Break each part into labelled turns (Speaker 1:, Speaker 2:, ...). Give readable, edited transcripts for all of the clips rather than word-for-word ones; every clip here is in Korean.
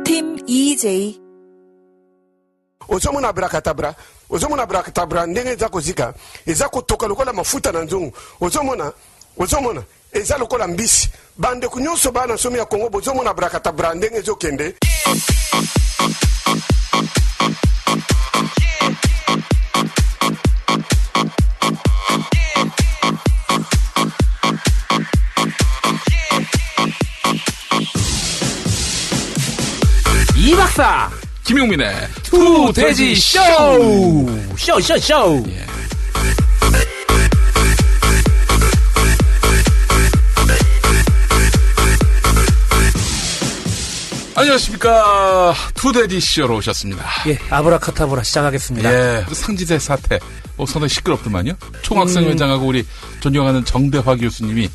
Speaker 1: 팀 EJ.
Speaker 2: ozomona abracadabra ndenge eza kozika eza kotoka lokola mafuta na nzungu ozomona eza lokola mbisi bandeko nyonso bana nsomi ya Kongo bozomona abracadabra ndenge ezokende.
Speaker 3: 이 박사 김용민의 투돼지 쇼. 예. 안녕하십니까. 투돼지 쇼로 오셨습니다.
Speaker 4: 예, 아브라카타브라 시작하겠습니다.
Speaker 3: 예, 상지대 사태 상당히 시끄럽더만요. 총학생회장하고 우리 존경하는 정대화 교수님이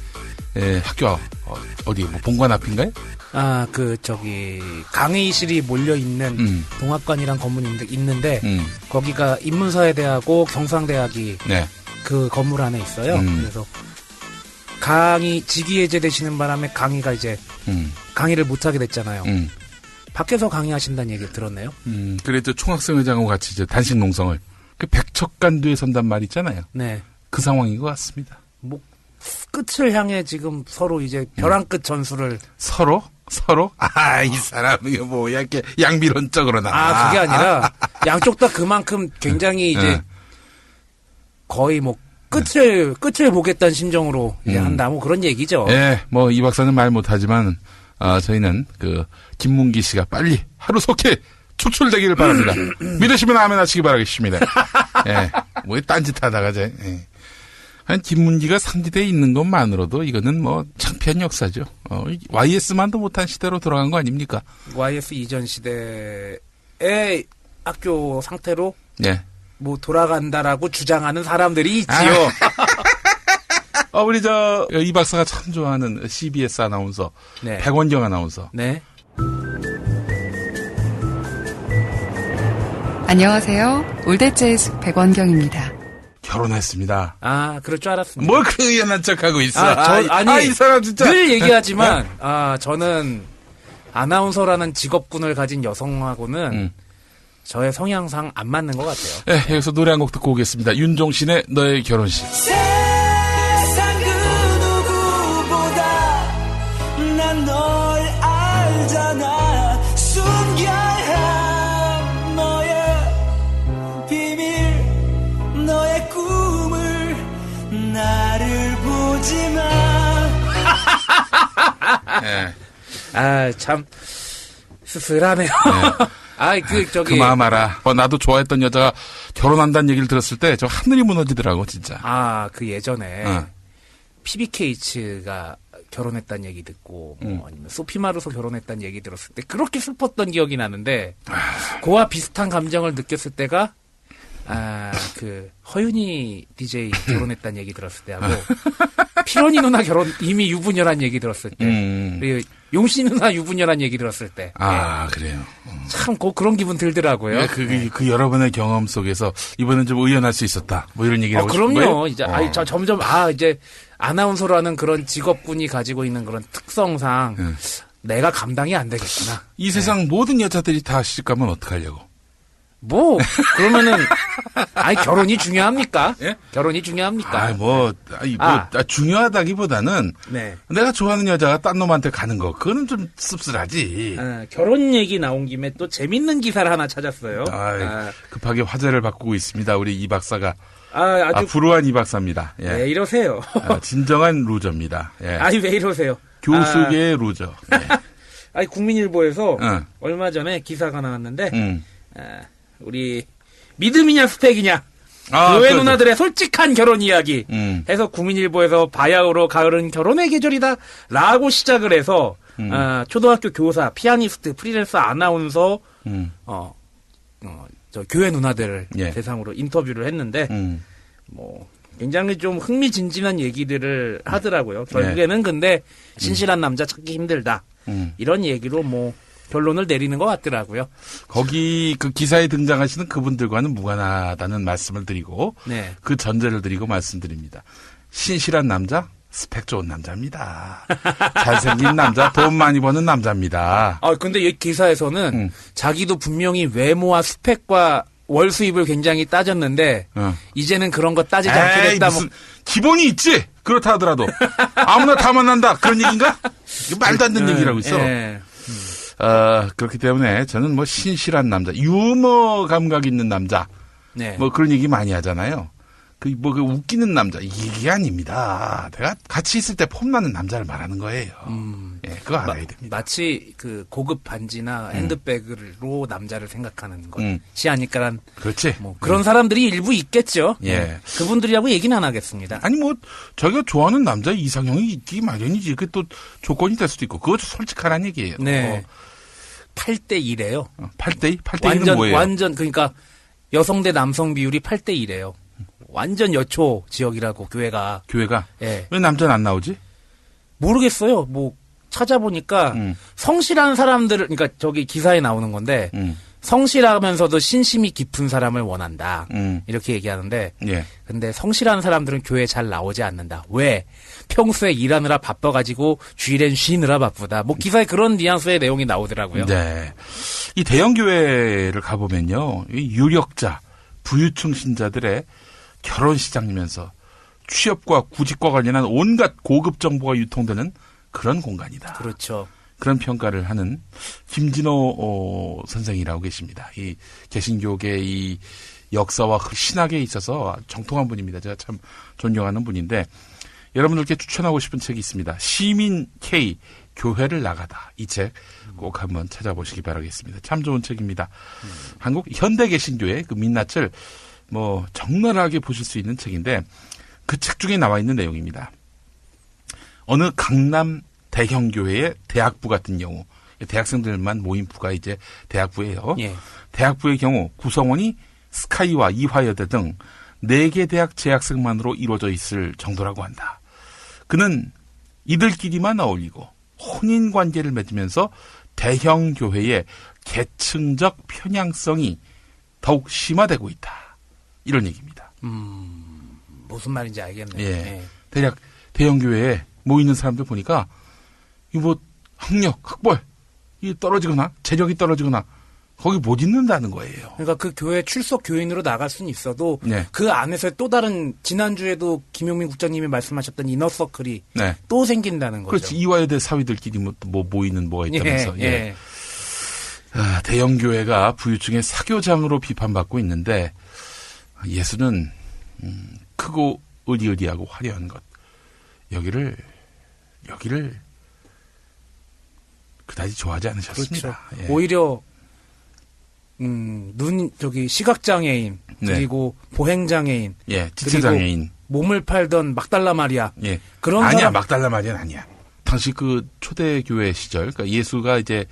Speaker 3: 학교 어디 뭐 본관 앞인가요?
Speaker 4: 강의실이 몰려있는 동학관이란 건물이 있는데, 거기가 인문사회대하고 경상대학이 그 건물 안에 있어요. 그래서 직위해제 되시는 바람에 강의가 이제, 강의를 못하게 됐잖아요. 밖에서 강의하신다는 얘기 들었네요.
Speaker 3: 그래도 총학생회장하고 같이 이제 단식 농성을, 그 백척간두에 선단 말 있잖아요.
Speaker 4: 네.
Speaker 3: 그 상황인 것 같습니다.
Speaker 4: 뭐, 끝을 향해 지금 서로 이제 벼랑 끝 전술을.
Speaker 3: 서로? 이 사람, 이거 뭐야, 이렇게 양비론적으로 나.
Speaker 4: 그게 아니라, 양쪽 다 그만큼 굉장히 이제, 거의 뭐, 끝을 보겠다는 심정으로 이제 한다, 뭐 그런 얘기죠.
Speaker 3: 예, 뭐, 이 박사는 말 못하지만, 저희는 김문기 씨가 빨리 하루속히 축출되기를 바랍니다. 믿으시면 아멘 하시기 바라겠습니다. 예, 뭐, 딴짓 하다가 김문기가 상지대에 있는 것만으로도 이거는 뭐 창피한 역사죠. YS만도 못한 시대로 돌아간 거 아닙니까?
Speaker 4: YS 이전 시대의 학교 상태로 뭐 돌아간다라고 주장하는 사람들이 있지요.
Speaker 3: 우리 이 박사가 참 좋아하는 CBS 아나운서 백원경 아나운서.
Speaker 4: 네.
Speaker 5: 안녕하세요. 올댓재즈 백원경입니다.
Speaker 3: 결혼했습니다.
Speaker 4: 그럴 줄 알았습니다.
Speaker 3: 뭘 그 의연한 척하고 있어.
Speaker 4: 이
Speaker 3: 사람 진짜.
Speaker 4: 늘 얘기하지만, 저는 아나운서라는 직업군을 가진 여성하고는 저의 성향상 안 맞는 것 같아요.
Speaker 3: 네, 여기서 노래 한 곡 듣고 오겠습니다. 윤종신의 너의 결혼식.
Speaker 6: 세상 그 누구보다 난 널 알잖아. 숨겨야 너의 비밀, 너의 꿈을 나를 보지 마.
Speaker 3: 네.
Speaker 4: 참 씁쓸하네요.
Speaker 3: 그 마음 알아. 나도 좋아했던 여자가 결혼한다는 얘기를 들었을 때 저 하늘이 무너지더라고, 진짜.
Speaker 4: 그 예전에 PBKH가 결혼했다는 얘기 듣고 아니면 소피 마르소 결혼했다는 얘기 들었을 때 그렇게 슬펐던 기억이 나는데 그와 비슷한 감정을 느꼈을 때가 허윤이 DJ 결혼했다는 얘기 들었을 때 하고 피로니 누나 이미 유부녀란 얘기 들었을 때 그리고 용신 누나 유부녀란 얘기 들었을 때
Speaker 3: 그래요.
Speaker 4: 참 그런 기분 들더라고요.
Speaker 3: 그 여러분의 경험 속에서 이번엔 좀 의연할 수 있었다. 뭐 이런 얘기를 하고 싶은 거예요?
Speaker 4: 그럼요. 이제 점점 이제 아나운서라는 그런 직업군이 가지고 있는 그런 특성상 내가 감당이 안 되겠구나.
Speaker 3: 이 세상 모든 여자들이 다 시집가면 어떡하려고?
Speaker 4: 그러면은, 결혼이 중요합니까? 예? 결혼이 중요합니까?
Speaker 3: 중요하다기보다는, 내가 좋아하는 여자가 딴 놈한테 가는 거, 그거는 좀 씁쓸하지.
Speaker 4: 결혼 얘기 나온 김에 또 재밌는 기사를 하나 찾았어요.
Speaker 3: 급하게 화제를 바꾸고 있습니다. 우리 이 박사가.
Speaker 4: 아주.
Speaker 3: 불우한 이 박사입니다. 예.
Speaker 4: 왜 이러세요?
Speaker 3: 진정한 루저입니다. 예.
Speaker 4: 왜 이러세요?
Speaker 3: 교수계의 루저. 예.
Speaker 4: 국민일보에서 얼마 전에 기사가 나왔는데, 우리 믿음이냐 스펙이냐 교회 누나들의 솔직한 결혼 이야기 해서 국민일보에서 바야흐로 가을은 결혼의 계절이다 라고 시작을 해서 초등학교 교사, 피아니스트, 프리랜서 아나운서 저 교회 누나들을 대상으로 인터뷰를 했는데 뭐 굉장히 좀 흥미진진한 얘기들을 하더라고요. 결국에는 근데 신실한 남자 찾기 힘들다 이런 얘기로 뭐 결론을 내리는 것 같더라고요.
Speaker 3: 거기 그 기사에 등장하시는 그분들과는 무관하다는 말씀을 드리고 그 전제를 드리고 말씀드립니다. 신실한 남자, 스펙 좋은 남자입니다. 잘생긴 남자, 돈 많이 버는 남자입니다.
Speaker 4: 근데 이 기사에서는 자기도 분명히 외모와 스펙과 월 수입을 굉장히 따졌는데 이제는 그런 거 따지지 않게 됐다.
Speaker 3: 무슨 기본이 있지. 그렇다 하더라도 아무나 다 만난다. 그런 얘기인가? 이거 말도 안 되는 얘기라고 있어. 그렇기 때문에 저는 뭐 신실한 남자, 유머 감각 있는 남자, 뭐 그런 얘기 많이 하잖아요. 그 웃기는 남자 이게 아닙니다. 내가 같이 있을 때 폼나는 남자를 말하는 거예요. 예, 그거 알아야 됩니다.
Speaker 4: 마치 그 고급 반지나 핸드백으로 남자를 생각하는 것이 아닐까란.
Speaker 3: 그렇지.
Speaker 4: 뭐 그런 사람들이 일부 있겠죠.
Speaker 3: 예.
Speaker 4: 그분들이라고 얘기는 안 하겠습니다.
Speaker 3: 아니 뭐 자기가 좋아하는 남자 이상형이 있기 마련이지. 그게 또 조건이 될 수도 있고 그것도 솔직하란 얘기예요.
Speaker 4: 네. 8대2래요.
Speaker 3: 8대2? 8대2는 뭐예요?
Speaker 4: 완전 그러니까 여성 대 남성 비율이 8대2래요. 완전 여초 지역이라고 교회가.
Speaker 3: 예. 왜 남자는 안 나오지?
Speaker 4: 모르겠어요. 뭐 찾아보니까 성실한 사람들을 그러니까 저기 기사에 나오는 건데 성실하면서도 신심이 깊은 사람을 원한다. 이렇게 얘기하는데
Speaker 3: 예.
Speaker 4: 근데 성실한 사람들은 교회에 잘 나오지 않는다. 왜? 평소에 일하느라 바빠가지고 주일엔 쉬느라 바쁘다. 뭐 기사에 그런 뉘앙스의 내용이 나오더라고요.
Speaker 3: 네. 이 대형 교회를 가보면요. 이 유력자, 부유층 신자들의 결혼 시장이면서 취업과 구직과 관련한 온갖 고급 정보가 유통되는 그런 공간이다.
Speaker 4: 그렇죠.
Speaker 3: 그런 평가를 하는 김진호 선생이라고 계십니다. 이 개신교계의 이 역사와 신학에 있어서 정통한 분입니다. 제가 참 존경하는 분인데 여러분들께 추천하고 싶은 책이 있습니다. 시민 K 교회를 나가다. 이 책 꼭 한번 찾아보시기 바라겠습니다. 참 좋은 책입니다. 한국 현대 개신교의 그 민낯을 뭐 적나라하게 보실 수 있는 책인데 그 책 중에 나와 있는 내용입니다. 어느 강남 대형 교회의 대학부 같은 경우, 대학생들만 모인 부가 이제 대학부예요.
Speaker 4: 예.
Speaker 3: 대학부의 경우 구성원이 스카이와 이화여대 등 4개 대학 재학생만으로 이루어져 있을 정도라고 한다. 그는 이들끼리만 어울리고 혼인관계를 맺으면서 대형 교회의 계층적 편향성이 더욱 심화되고 있다. 이런 얘기입니다.
Speaker 4: 무슨 말인지 알겠네요.
Speaker 3: 예.
Speaker 4: 예.
Speaker 3: 대략 대형 교회에 모이는 사람들 보니까 이 뭐 학력, 학벌 이 떨어지거나 재력이 떨어지거나 거기 못 있는다는 거예요.
Speaker 4: 그러니까 그 교회 출석 교인으로 나갈 수는 있어도
Speaker 3: 네.
Speaker 4: 그 안에서 또 다른 지난주에도 김용민 국장님이 말씀하셨던 이너서클이
Speaker 3: 네.
Speaker 4: 또 생긴다는 거죠.
Speaker 3: 그렇지. 이화여대 사위들끼리 뭐 모이는 뭐가 있다면서.
Speaker 4: 예. 예.
Speaker 3: 대형 교회가 부유층의 사교장으로 비판받고 있는데 예수는 크고 의리의리하고 화려한 것 여기를 그다지 좋아하지 않으셨습니다.
Speaker 4: 그렇죠.
Speaker 3: 예.
Speaker 4: 오히려 시각장애인 그리고 보행장애인
Speaker 3: 지체장애인
Speaker 4: 몸을 팔던 막달라 마리아 그런
Speaker 3: 아니야
Speaker 4: 사람
Speaker 3: 막달라 마리아는 아니야. 당시 그 초대교회 시절 그러니까 예수가 이제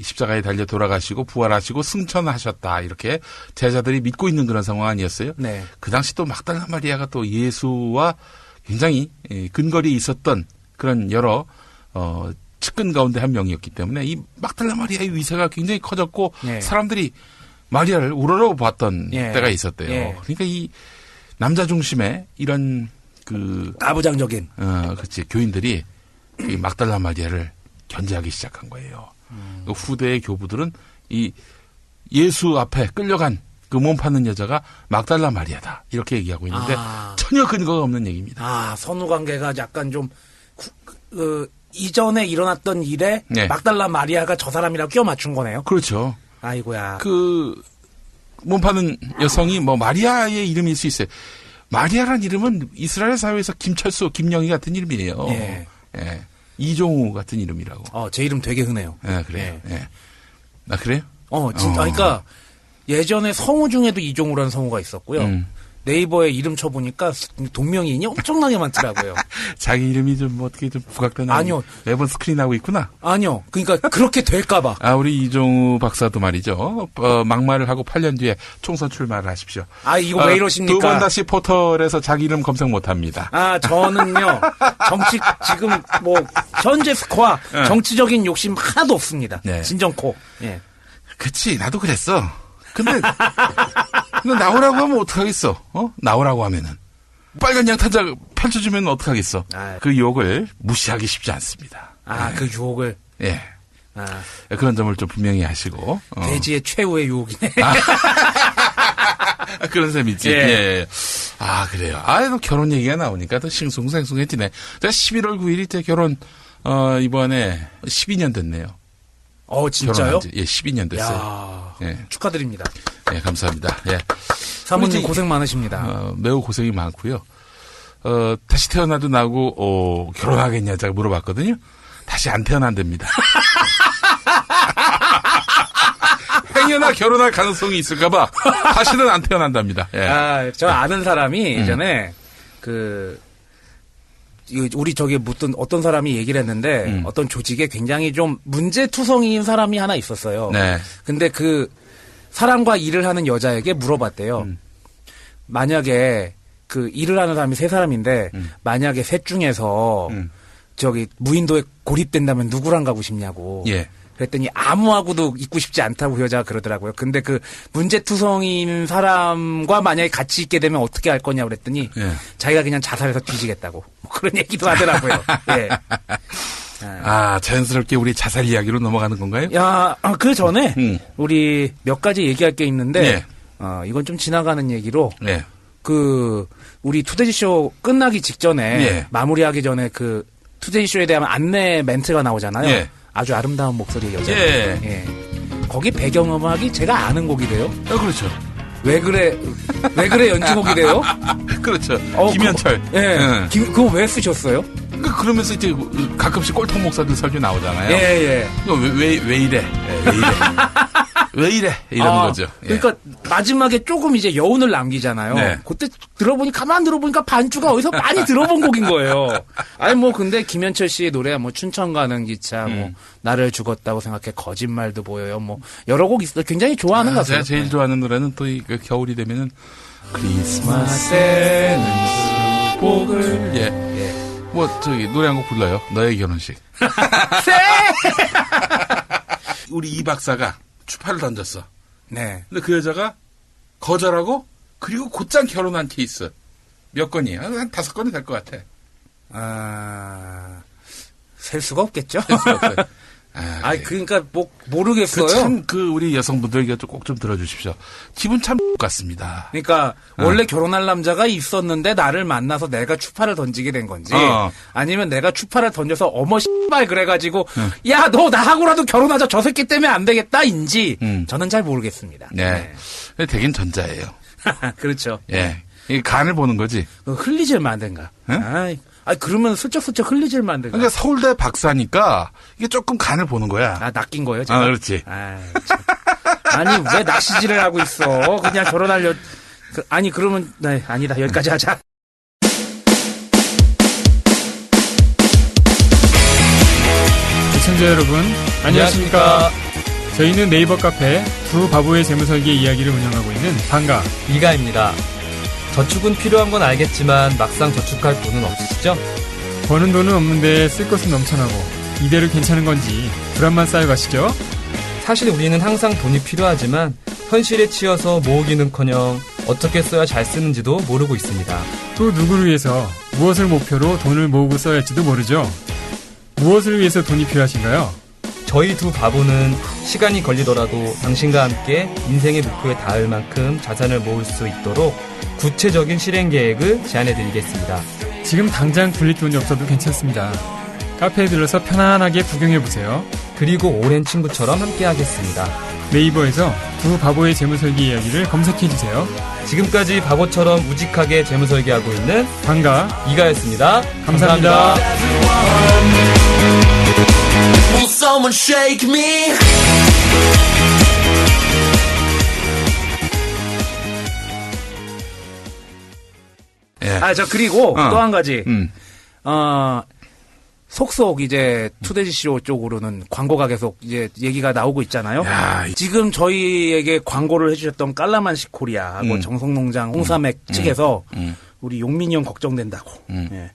Speaker 3: 십자가에 달려 돌아가시고 부활하시고 승천하셨다 이렇게 제자들이 믿고 있는 그런 상황 아니었어요?
Speaker 4: 네.
Speaker 3: 그 당시 또 막달라 마리아가 또 예수와 굉장히 근거리에 있었던 그런 여러 측근 가운데 한 명이었기 때문에 이 막달라 마리아의 위세가 굉장히 커졌고 사람들이 마리아를 우러러 봤던 때가 있었대요. 그러니까 이 남자 중심의 이런 그
Speaker 4: 가부장적인
Speaker 3: 그렇지 교인들이 이 막달라 마리아를 견제하기 시작한 거예요. 그 후대의 교부들은 이 예수 앞에 끌려간 그 몸 파는 여자가 막달라 마리아다 이렇게 얘기하고 있는데 전혀 근거가 없는 얘기입니다.
Speaker 4: 선후 관계가 약간 좀 이전에 일어났던 일에 막달라 마리아가 저 사람이라고 끼워 맞춘 거네요.
Speaker 3: 그렇죠.
Speaker 4: 아이고야.
Speaker 3: 그 몸 파는 여성이 뭐 마리아의 이름일 수 있어요. 마리아란 이름은 이스라엘 사회에서 김철수, 김영희 같은 이름이에요. 예. 이종우 같은 이름이라고.
Speaker 4: 제 이름 되게 흔해요.
Speaker 3: 그래요. 아, 그래요?
Speaker 4: 진짜. 그러니까 예전에 성우 중에도 이종우라는 성우가 있었고요. 네이버에 이름 쳐보니까 동명이인이 엄청나게 많더라고요.
Speaker 3: 자기 이름이 좀 어떻게 좀 부각되나?
Speaker 4: 아니요.
Speaker 3: 매번 스크린하고 있구나?
Speaker 4: 아니요. 그러니까 그렇게 될까봐.
Speaker 3: 우리 이종우 박사도 말이죠. 막말을 하고 8년 뒤에 총선 출마를 하십시오.
Speaker 4: 이거 왜 이러십니까?
Speaker 3: 2번 다시 포털에서 자기 이름 검색 못 합니다.
Speaker 4: 저는요. 정치, 지금 현재 스코어 정치적인 욕심 하나도 없습니다. 진정코. 예.
Speaker 3: 그치. 나도 그랬어. 근데 나오라고 하면 어떡하겠어? 나오라고 하면은. 빨간 양탄자 펼쳐주면 어떡하겠어. 그 유혹을 무시하기 쉽지 않습니다.
Speaker 4: 그 유혹을.
Speaker 3: 예. 그런 점을 좀 분명히 하시고.
Speaker 4: 돼지의 최후의 유혹이네.
Speaker 3: 그런 셈이지. 예. 그래요. 또 결혼 얘기가 나오니까 더 싱숭생숭해지네. 제가 11월 9일이 제 결혼, 이번에 12년 됐네요.
Speaker 4: 진짜요?
Speaker 3: 예, 12년 됐어요.
Speaker 4: 예. 축하드립니다.
Speaker 3: 예, 감사합니다. 예.
Speaker 4: 사모님 고생 많으십니다.
Speaker 3: 매우 고생이 많고요. 다시 태어나도 나고, 결혼하겠냐, 제가 물어봤거든요. 다시 안 태어난답니다. 행여나 결혼할 가능성이 있을까봐 다시는 안 태어난답니다. 예.
Speaker 4: 저 아는 사람이 예전에 우리 저기 어떤 사람이 얘기를 했는데 어떤 조직에 굉장히 좀 문제투성이인 사람이 하나 있었어요.
Speaker 3: 네.
Speaker 4: 근데 그 사람과 일을 하는 여자에게 물어봤대요. 만약에 그 일을 하는 사람이 3사람인데 만약에 셋 중에서 저기 무인도에 고립된다면 누구랑 가고 싶냐고.
Speaker 3: 예.
Speaker 4: 그랬더니 아무하고도 있고 싶지 않다고 그 여자가 그러더라고요. 근데 그 문제투성인 사람과 만약에 같이 있게 되면 어떻게 할 거냐고 그랬더니 자기가 그냥 자살해서 뒤지겠다고. 뭐 그런 얘기도 하더라고요. 예.
Speaker 3: 자연스럽게 우리 자살 이야기로 넘어가는 건가요?
Speaker 4: 그 전에 우리 몇 가지 얘기할 게 있는데
Speaker 3: 예.
Speaker 4: 이건 좀 지나가는 얘기로
Speaker 3: 예.
Speaker 4: 우리 투데이쇼 끝나기 직전에 마무리하기 전에 투데이쇼에 대한 안내 멘트가 나오잖아요.
Speaker 3: 예.
Speaker 4: 아주 아름다운 목소리의 여자.
Speaker 3: 예.
Speaker 4: 예. 거기 배경음악이 제가 아는 곡이래요.
Speaker 3: 그렇죠.
Speaker 4: 왜 그래 연주곡이래요?
Speaker 3: 그렇죠. 김현철.
Speaker 4: 그거 왜 쓰셨어요?
Speaker 3: 그러면서 이제 가끔씩 꼴통 목사들 설교 나오잖아요.
Speaker 4: 예.
Speaker 3: 왜 이래? 왜 이래? 이런 거죠.
Speaker 4: 그러니까 마지막에 조금 이제 여운을 남기잖아요.
Speaker 3: 네.
Speaker 4: 그때 가만 들어보니까 반주가 어디서 많이 들어본 곡인 거예요. 근데 김현철 씨의 노래 춘천 가는 기차, 나를 죽었다고 생각해 거짓말도 보여요. 여러 곡 있어요. 굉장히 좋아하는 가수예요.
Speaker 3: 제가 제일 좋아하는 노래는 또 겨울이 되면은 크리스마스에는 축복을. 예. 노래 한 곡 불러요. 너의 결혼식. 우리 이 박사가 추파를 던졌어.
Speaker 4: 네.
Speaker 3: 근데 그 여자가 거절하고 그리고 곧장 결혼한 케이스. 몇 건이에요? 한 5건이 될 것 같아.
Speaker 4: 셀 수가 없겠죠?
Speaker 3: 셀 수가 없어요.
Speaker 4: 그러니까 모르겠어요.
Speaker 3: 참 우리 여성분들 꼭 좀 들어주십시오. 기분 참 같습니다.
Speaker 4: 그러니까 원래 결혼할 남자가 있었는데 나를 만나서 내가 추파를 던지게 된 건지 아니면 내가 추파를 던져서 어머 씨발 그래가지고 야 너 나하고라도 결혼하자 저 새끼 때문에 안 되겠다인지 저는 잘 모르겠습니다.
Speaker 3: 네. 되긴 전자예요.
Speaker 4: 그렇죠.
Speaker 3: 예. 이 간을 보는 거지.
Speaker 4: 흘리질 만든가. 그러면 슬쩍슬쩍 흘리질 만든가.
Speaker 3: 그러니까 서울대 박사니까 이게 조금 간을 보는 거야.
Speaker 4: 낚인 거예요, 제가?
Speaker 3: 그렇지.
Speaker 4: 아니, 왜 낚시질을 하고 있어? 그냥 결혼하려. 그러면, 아니다. 여기까지 하자.
Speaker 1: 시청자 여러분, 안녕하십니까. 저희는 네이버 카페 두 바보의 재무설계 이야기를 운영하고 있는 방가
Speaker 7: 이가입니다. 저축은 필요한 건 알겠지만 막상 저축할 돈은 없으시죠?
Speaker 1: 버는 돈은 없는데 쓸 것은 넘쳐나고 이대로 괜찮은 건지 불안만 쌓여가시죠?
Speaker 7: 사실 우리는 항상 돈이 필요하지만 현실에 치여서 모으기는커녕 어떻게 써야 잘 쓰는지도 모르고 있습니다.
Speaker 1: 또 누구를 위해서 무엇을 목표로 돈을 모으고 써야 할지도 모르죠. 무엇을 위해서 돈이 필요하신가요?
Speaker 7: 저희 두 바보는 시간이 걸리더라도 당신과 함께 인생의 목표에 닿을 만큼 자산을 모을 수 있도록 구체적인 실행 계획을 제안해드리겠습니다.
Speaker 1: 지금 당장 굴릴 돈이 없어도 괜찮습니다. 카페에 들러서 편안하게 구경해보세요.
Speaker 7: 그리고 오랜 친구처럼 함께하겠습니다.
Speaker 1: 네이버에서 두 바보의 재무설계 이야기를 검색해주세요.
Speaker 7: 지금까지 바보처럼 우직하게 재무설계하고 있는
Speaker 1: 방가
Speaker 7: 이가였습니다.
Speaker 1: 감사합니다.
Speaker 6: Will someone shake me?
Speaker 4: 그리고 또 한 가지. 속속 이제 투데이쇼 쪽으로는 광고가 계속 이제 얘기가 나오고 있잖아요. 지금 저희에게 광고를 해주셨던 깔라만시 코리아하고 정성농장 홍삼액 측에서 우리 용민이 형 걱정된다고. 예.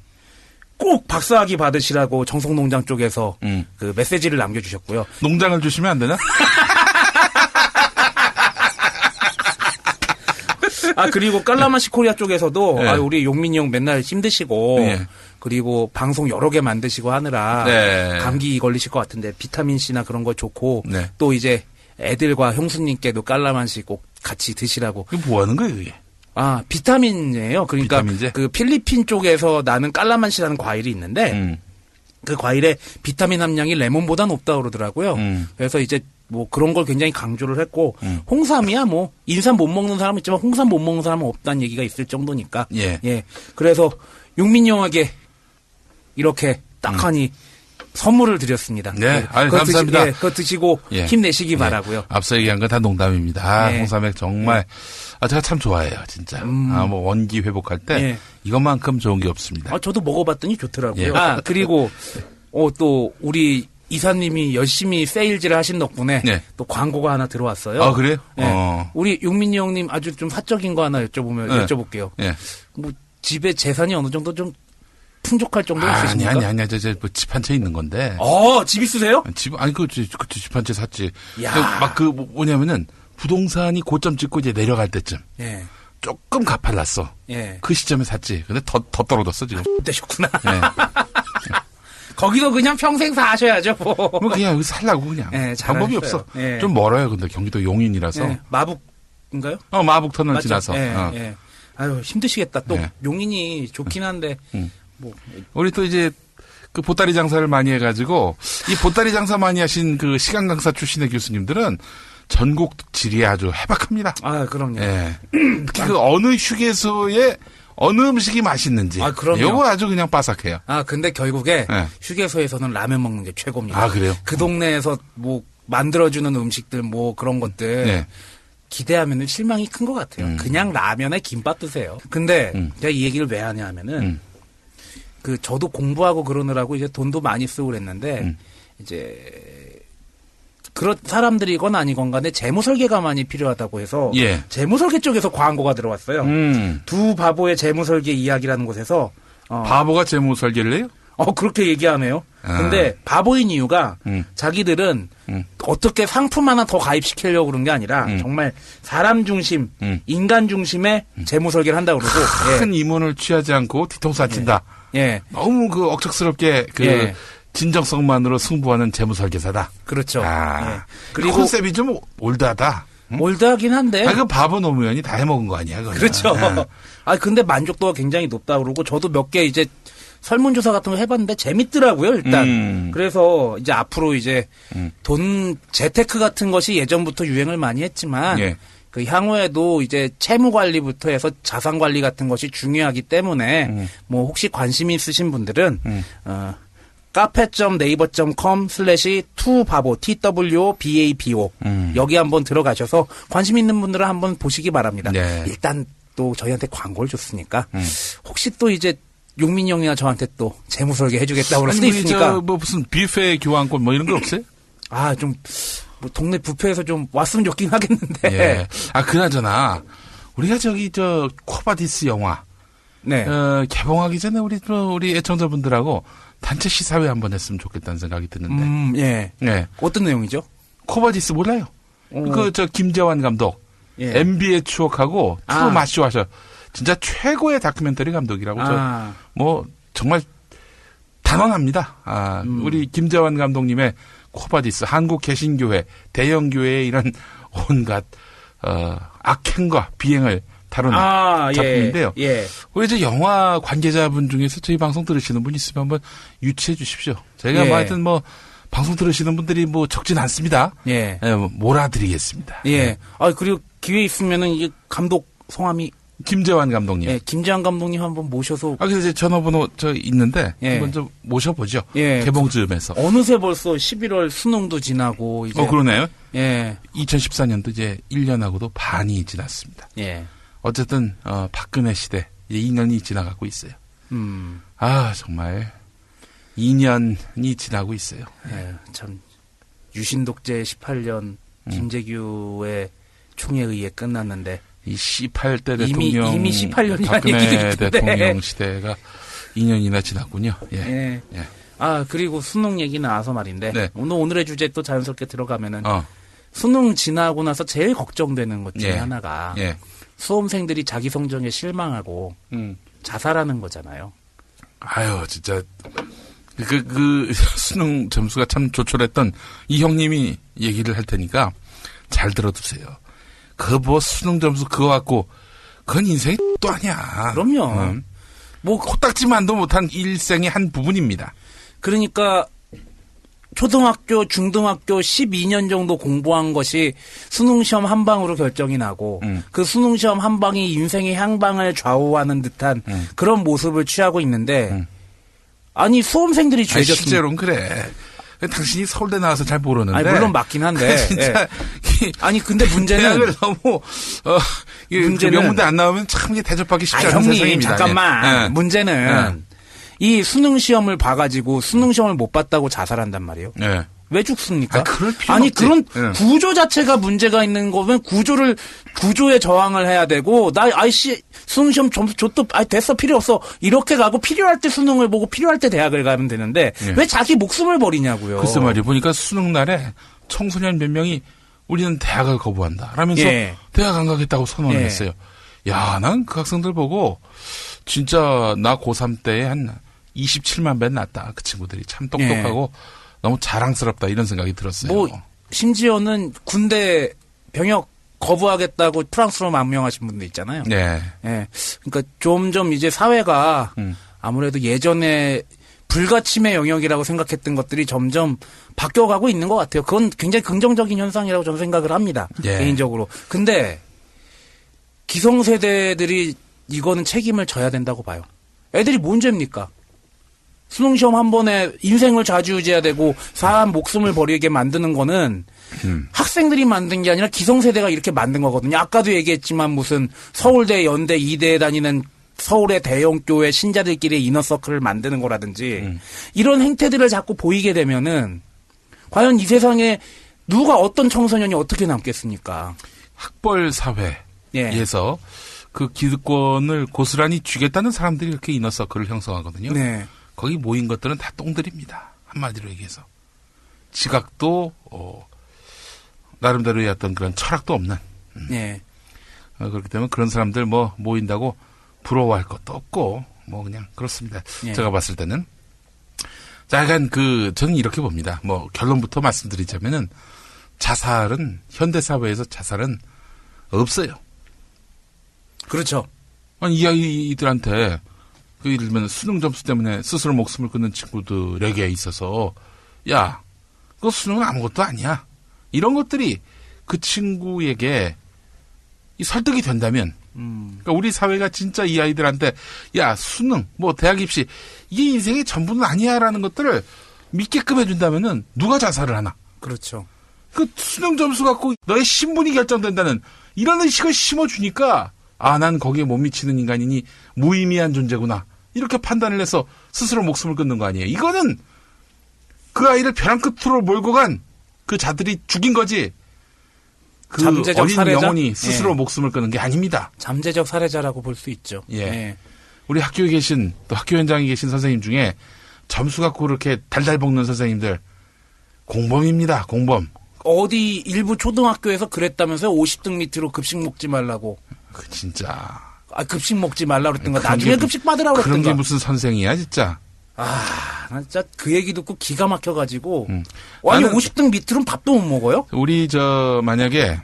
Speaker 4: 꼭 박사학위 받으시라고 정성농장 쪽에서 그 메시지를 남겨주셨고요.
Speaker 3: 농장을 주시면 안 되나?
Speaker 4: 그리고 깔라만시 코리아 쪽에서도
Speaker 3: 네.
Speaker 4: 우리 용민이 형 맨날 힘드시고
Speaker 3: 네.
Speaker 4: 그리고 방송 여러 개 만드시고 하느라
Speaker 3: 네.
Speaker 4: 감기 걸리실 것 같은데 비타민 C나 그런 거 좋고
Speaker 3: 네.
Speaker 4: 또 이제 애들과 형수님께도 깔라만시 꼭 같이 드시라고.
Speaker 3: 이게 뭐 하는 거예요, 그게?
Speaker 4: 비타민이에요. 그러니까
Speaker 3: 비타민제?
Speaker 4: 그 필리핀 쪽에서 나는 깔라만시라는 과일이 있는데 그 과일의 비타민 함량이 레몬보다 높다 그러더라고요. 그래서 이제 뭐 그런 걸 굉장히 강조를 했고 홍삼이야 뭐 인삼 못 먹는 사람은 있지만 홍삼 못 먹는 사람은 없다는 얘기가 있을 정도니까.
Speaker 3: 예.
Speaker 4: 그래서 용민이 형에게 이렇게 딱하니 선물을 드렸습니다.
Speaker 3: 네, 감사합니다.
Speaker 4: 그거 드시고 힘내시기 바라고요.
Speaker 3: 앞서 얘기한 건 다 농담입니다.
Speaker 4: 네.
Speaker 3: 홍삼액 정말 제가 참 좋아해요, 진짜. 뭐 원기 회복할 때 이것만큼 좋은 게 없습니다.
Speaker 4: 저도 먹어봤더니 좋더라고요. 그리고 또 우리 이사님이 열심히 세일즈를 하신 덕분에 또 광고가 하나 들어왔어요.
Speaker 3: 그래요?
Speaker 4: 네. 우리 용민이 형님 아주 좀 사적인 거 하나 여쭤볼게요. 뭐 집에 재산이 어느 정도 좀 풍족할 정도 있으십니까?
Speaker 3: 아니, 집 한 채 있는 건데.
Speaker 4: 집 있으세요?
Speaker 3: 집 집 한 채 샀지.
Speaker 4: 야.
Speaker 3: 뭐냐면은 부동산이 고점 찍고 이제 내려갈 때쯤. 조금 가팔랐어. 그 시점에 샀지. 근데 더 떨어졌어, 지금.
Speaker 4: 되셨구나. 거기도 그냥 평생 사셔야죠, 뭐.
Speaker 3: 그냥 여기 살라고 그냥. 방법이 없어. 좀 멀어요, 근데 경기도 용인이라서.
Speaker 4: 마북인가요?
Speaker 3: 마북 터널
Speaker 4: 맞죠?
Speaker 3: 지나서.
Speaker 4: 아유, 힘드시겠다. 또 용인이 좋긴 한데. 뭐.
Speaker 3: 우리 또 이제 그 보따리 장사를 많이 해가지고 이 보따리 장사 많이 하신 그 시간 강사 출신의 교수님들은 전국 지리에 아주 해박합니다.
Speaker 4: 그럼요.
Speaker 3: 특히 그 어느 휴게소에 어느 음식이 맛있는지.
Speaker 4: 그럼요.
Speaker 3: 요거 아주 그냥 빠삭해요.
Speaker 4: 근데 결국에 휴게소에서는 라면 먹는 게 최고입니다.
Speaker 3: 그래요?
Speaker 4: 그 동네에서 뭐 만들어주는 음식들 뭐 그런 것들. 기대하면은 실망이 큰 것 같아요. 그냥 라면에 김밥 드세요. 근데 제가 이 얘기를 왜 하냐 하면은 저도 공부하고 그러느라고 이제 돈도 많이 쓰고 그랬는데 이제 그런 사람들이건 아니건 간에 재무 설계가 많이 필요하다고 해서 재무 설계 쪽에서 광고가 들어왔어요. 두 바보의 재무 설계 이야기라는 곳에서
Speaker 3: 바보가 재무 설계를 해요?
Speaker 4: 그렇게 얘기하네요. 근데 바보인 이유가 자기들은 어떻게 상품 하나 더 가입시키려고 그런 게 아니라 정말 사람 중심, 인간 중심의 재무 설계를 한다고 그러고
Speaker 3: 큰 이문을 취하지 않고 뒤통수 안 친다. 너무 그 억척스럽게 진정성만으로 승부하는 재무 설계사다.
Speaker 4: 그렇죠.
Speaker 3: 그리고 컨셉이 좀 올드하다.
Speaker 4: 올드하긴 한데.
Speaker 3: 그 바보 노무현이 다 해먹은 거 아니야, 그건.
Speaker 4: 그렇죠. 근데 만족도가 굉장히 높다 그러고 저도 몇 개 이제 설문조사 같은 거 해봤는데 재밌더라고요, 일단. 그래서 이제 앞으로 이제 돈 재테크 같은 것이 예전부터 유행을 많이 했지만 그 향후에도 이제 채무 관리부터 해서 자산 관리 같은 것이 중요하기 때문에 뭐 혹시 관심이 있으신 분들은 카페.네이버.com/투바보 TWBABO 여기 한번 들어가셔서 관심 있는 분들은 한번 보시기 바랍니다. 일단 또 저희한테 광고를 줬으니까 혹시 또 이제 용민이 형이나 저한테 또 재무 설계 해주겠다고 그럴 수도 있으니까.
Speaker 3: 뭐 무슨 뷔페 교환권 뭐 이런 거 없어요?
Speaker 4: 좀 뭐 동네 뷔페에서 좀 왔으면 좋긴 하겠는데.
Speaker 3: 그나저나 우리가 코바디스 영화 개봉하기 전에 우리 애청자분들하고 단체 시사회 한번 했으면 좋겠다는 생각이 드는데.
Speaker 4: 어떤 내용이죠?
Speaker 3: 코바디스 몰라요? 김재환 감독. MB의 추억하고 투 마쇼 하셔. 진짜 최고의 다큐멘터리 감독이라고 뭐 정말 단언합니다. 우리 김재환 감독님의 코바디스, 한국 개신교회, 대형교회의 이런 온갖 악행과 비행을 다룬 작품인데요. 우리 이제 영화 관계자분 중에서 저희 방송 들으시는 분 있으면 한번 유치해 주십시오. 저희가 뭐 하여튼 뭐 방송 들으시는 분들이 뭐 적진 않습니다. 몰아드리겠습니다.
Speaker 4: 그리고 기회 있으면은 이게 감독 성함이
Speaker 3: 김재환 감독님.
Speaker 4: 김재환 감독님 한번 모셔서.
Speaker 3: 그래서 이제 전화번호 있는데 한번 좀 모셔보죠. 개봉 즈음에서.
Speaker 4: 어느새 벌써 11월 수능도 지나고 이제.
Speaker 3: 그러네요. 2014년도 이제 1년하고도 반이 지났습니다. 어쨌든 박근혜 시대 이제 2년이 지나가고 있어요. 정말 2년이 지나고 있어요.
Speaker 4: 참 유신 독재 18년 김재규의 총에 의해 끝났는데.
Speaker 3: 이 18대 대통령
Speaker 4: 이미 18년이라는
Speaker 3: 박근혜 대통령 시대가 2년이나 지났군요.
Speaker 4: 그리고 수능 얘기 나와서 말인데 오늘의 주제 또 자연스럽게 들어가면은 수능 지나고 나서 제일 걱정되는 것 중에 하나가 수험생들이 자기 성적에 실망하고 자살하는 거잖아요.
Speaker 3: 아유, 진짜 그 수능 점수가 참 조촐했던 이 형님이 얘기를 할 테니까 잘 들어두세요. 그 뭐 수능 점수 그거 갖고 그건 인생이 또 아니야.
Speaker 4: 그럼요.
Speaker 3: 뭐 코딱지만도 못한 일생의 한 부분입니다.
Speaker 4: 그러니까 초등학교, 중등학교 12년 정도 공부한 것이 수능시험 한 방으로 결정이 나고 그 수능시험 한 방이 인생의 향방을 좌우하는 듯한 그런 모습을 취하고 있는데 아니 수험생들이 죄졌습니다.
Speaker 3: 실제로는 그래. 당신이 서울대 나와서 잘 모르는데.
Speaker 4: 아니, 물론 맞긴 한데.
Speaker 3: 진짜.
Speaker 4: 아니, 근데 문제는.
Speaker 3: 대학을 너무, 문제는. 명문대 안 나오면 참 이게 대접받기 쉽지 않은
Speaker 4: 형님,
Speaker 3: 세상입니다.
Speaker 4: 잠깐만. 문제는. 이 수능시험을 봐가지고 수능시험을 못 봤다고 자살한단 말이에요.
Speaker 3: 네.
Speaker 4: 왜 죽습니까?
Speaker 3: 그럴 필요
Speaker 4: 아니,
Speaker 3: 없지.
Speaker 4: 그런 구조 자체가 문제가 있는 거면 구조에 저항을 해야 되고, 아이씨, 수능시험 점수 줬도, 됐어, 필요 없어. 이렇게 가고 필요할 때 수능을 보고 필요할 때 대학을 가면 되는데, 왜 자기 목숨을 버리냐고요.
Speaker 3: 글쎄 말이에요. 보니까 수능날에 청소년 몇 명이 우리는 대학을 거부한다. 라면서 대학 안 가겠다고 선언을 했어요. 야, 난 그 학생들 보고, 진짜 나 고3 때에 한 27만 배 났다. 그 친구들이 참 똑똑하고, 너무 자랑스럽다 이런 생각이 들었어요.
Speaker 4: 뭐 심지어는 군대 병역 거부하겠다고 프랑스로 망명하신 분도 있잖아요.
Speaker 3: 네.
Speaker 4: 예. 그러니까 점점 이제 사회가 아무래도 예전에 불가침의 영역이라고 생각했던 것들이 점점 바뀌어가고 있는 것 같아요. 그건 굉장히 긍정적인 현상이라고 저는 생각을 합니다. 개인적으로. 근데 기성세대들이 이거는 책임을 져야 된다고 봐요. 애들이 뭔 죄입니까? 수능시험 한 번에 인생을 좌지우지해야 되고 사람 목숨을 버리게 만드는 거는 학생들이 만든 게 아니라 기성세대가 이렇게 만든 거거든요. 아까도 얘기했지만 무슨 서울대, 연대, 이대에 다니는 서울의 대형교회 신자들끼리 이너서클을 만드는 거라든지 이런 행태들을 자꾸 보이게 되면은 과연 이 세상에 누가 어떤 청소년이 어떻게 남겠습니까?
Speaker 3: 학벌 사회에서 그 기득권을 고스란히 쥐겠다는 사람들이 이렇게 이너서클을 형성하거든요.
Speaker 4: 네.
Speaker 3: 거기 모인 것들은 다 똥들입니다. 한마디로 얘기해서. 지각도, 나름대로의 어떤 그런 철학도 없는. 그렇기 때문에 그런 사람들 뭐 모인다고 부러워할 것도 없고, 뭐 그냥 그렇습니다. 제가 봤을 때는. 자, 약간 저는 이렇게 봅니다. 뭐 결론부터 말씀드리자면은 자살은, 현대사회에서 자살은 없어요.
Speaker 4: 그렇죠.
Speaker 3: 아니, 이 아이들한테 예를 들면 수능 점수 때문에 스스로 목숨을 끊는 친구들에게 있어서 야, 그거 수능은 아무것도 아니야. 이런 것들이 그 친구에게 이 설득이 된다면 그러니까 우리 사회가 진짜 이 아이들한테 야, 수능, 뭐 대학 입시 이게 인생의 전부는 아니야라는 것들을 믿게끔 해준다면은 누가 자살을 하나?
Speaker 4: 그렇죠.
Speaker 3: 그 수능 점수 갖고 너의 신분이 결정된다는 이런 의식을 심어주니까 난 거기에 못 미치는 인간이니 무의미한 존재구나. 이렇게 판단을 해서 스스로 목숨을 끊는 거 아니에요. 이거는 그 아이를 벼랑 끝으로 몰고 간 그 자들이 죽인 거지. 그
Speaker 4: 잠재적
Speaker 3: 어린
Speaker 4: 살해자?
Speaker 3: 영혼이 스스로 목숨을 끊는 게 아닙니다.
Speaker 4: 잠재적 살해자라고 볼 수 있죠.
Speaker 3: 우리 학교에 계신 또 학교 현장에 계신 선생님 중에 점수 갖고 그렇게 달달 볶는 선생님들 공범입니다. 공범.
Speaker 4: 어디 일부 초등학교에서 그랬다면서요. 50등 밑으로 급식 먹지 말라고.
Speaker 3: 진짜.
Speaker 4: 급식 먹지 말라고 그랬던 거. 나중에 급식 받으라고 그랬던 거.
Speaker 3: 그런 게 무슨 선생이야 진짜.
Speaker 4: 나 진짜 그 얘기 듣고 기가 막혀가지고. 아니 50등 밑으로는 밥도 못 먹어요?
Speaker 3: 우리 만약에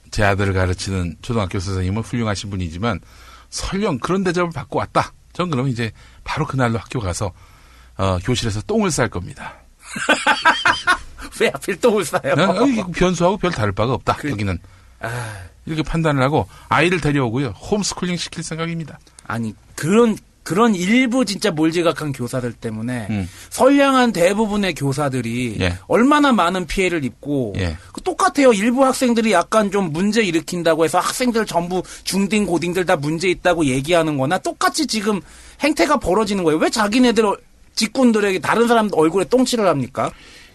Speaker 3: 제 아들을 가르치는 초등학교 선생님은 훌륭하신 분이지만 설령 그런 대접을 받고 왔다. 전 그럼 이제 바로 그날로 학교 가서 교실에서 똥을 쌀 겁니다.
Speaker 4: 왜 하필 똥을 싸요?
Speaker 3: 변수하고 별 다를 바가 없다. 여기는. 이렇게 판단을 하고 아이를 데려오고요. 홈스쿨링 시킬 생각입니다.
Speaker 4: 아니 그런 일부 진짜 몰지각한 교사들 때문에 선량한 대부분의 교사들이 얼마나 많은 피해를 입고 똑같아요. 일부 학생들이 약간 좀 문제 일으킨다고 해서 학생들 전부 중딩 고딩들 다 문제 있다고 얘기하는 거나 똑같이 지금 행태가 벌어지는 거예요. 왜 자기네들 직군들에게 다른 사람 얼굴에 똥칠을 합니까?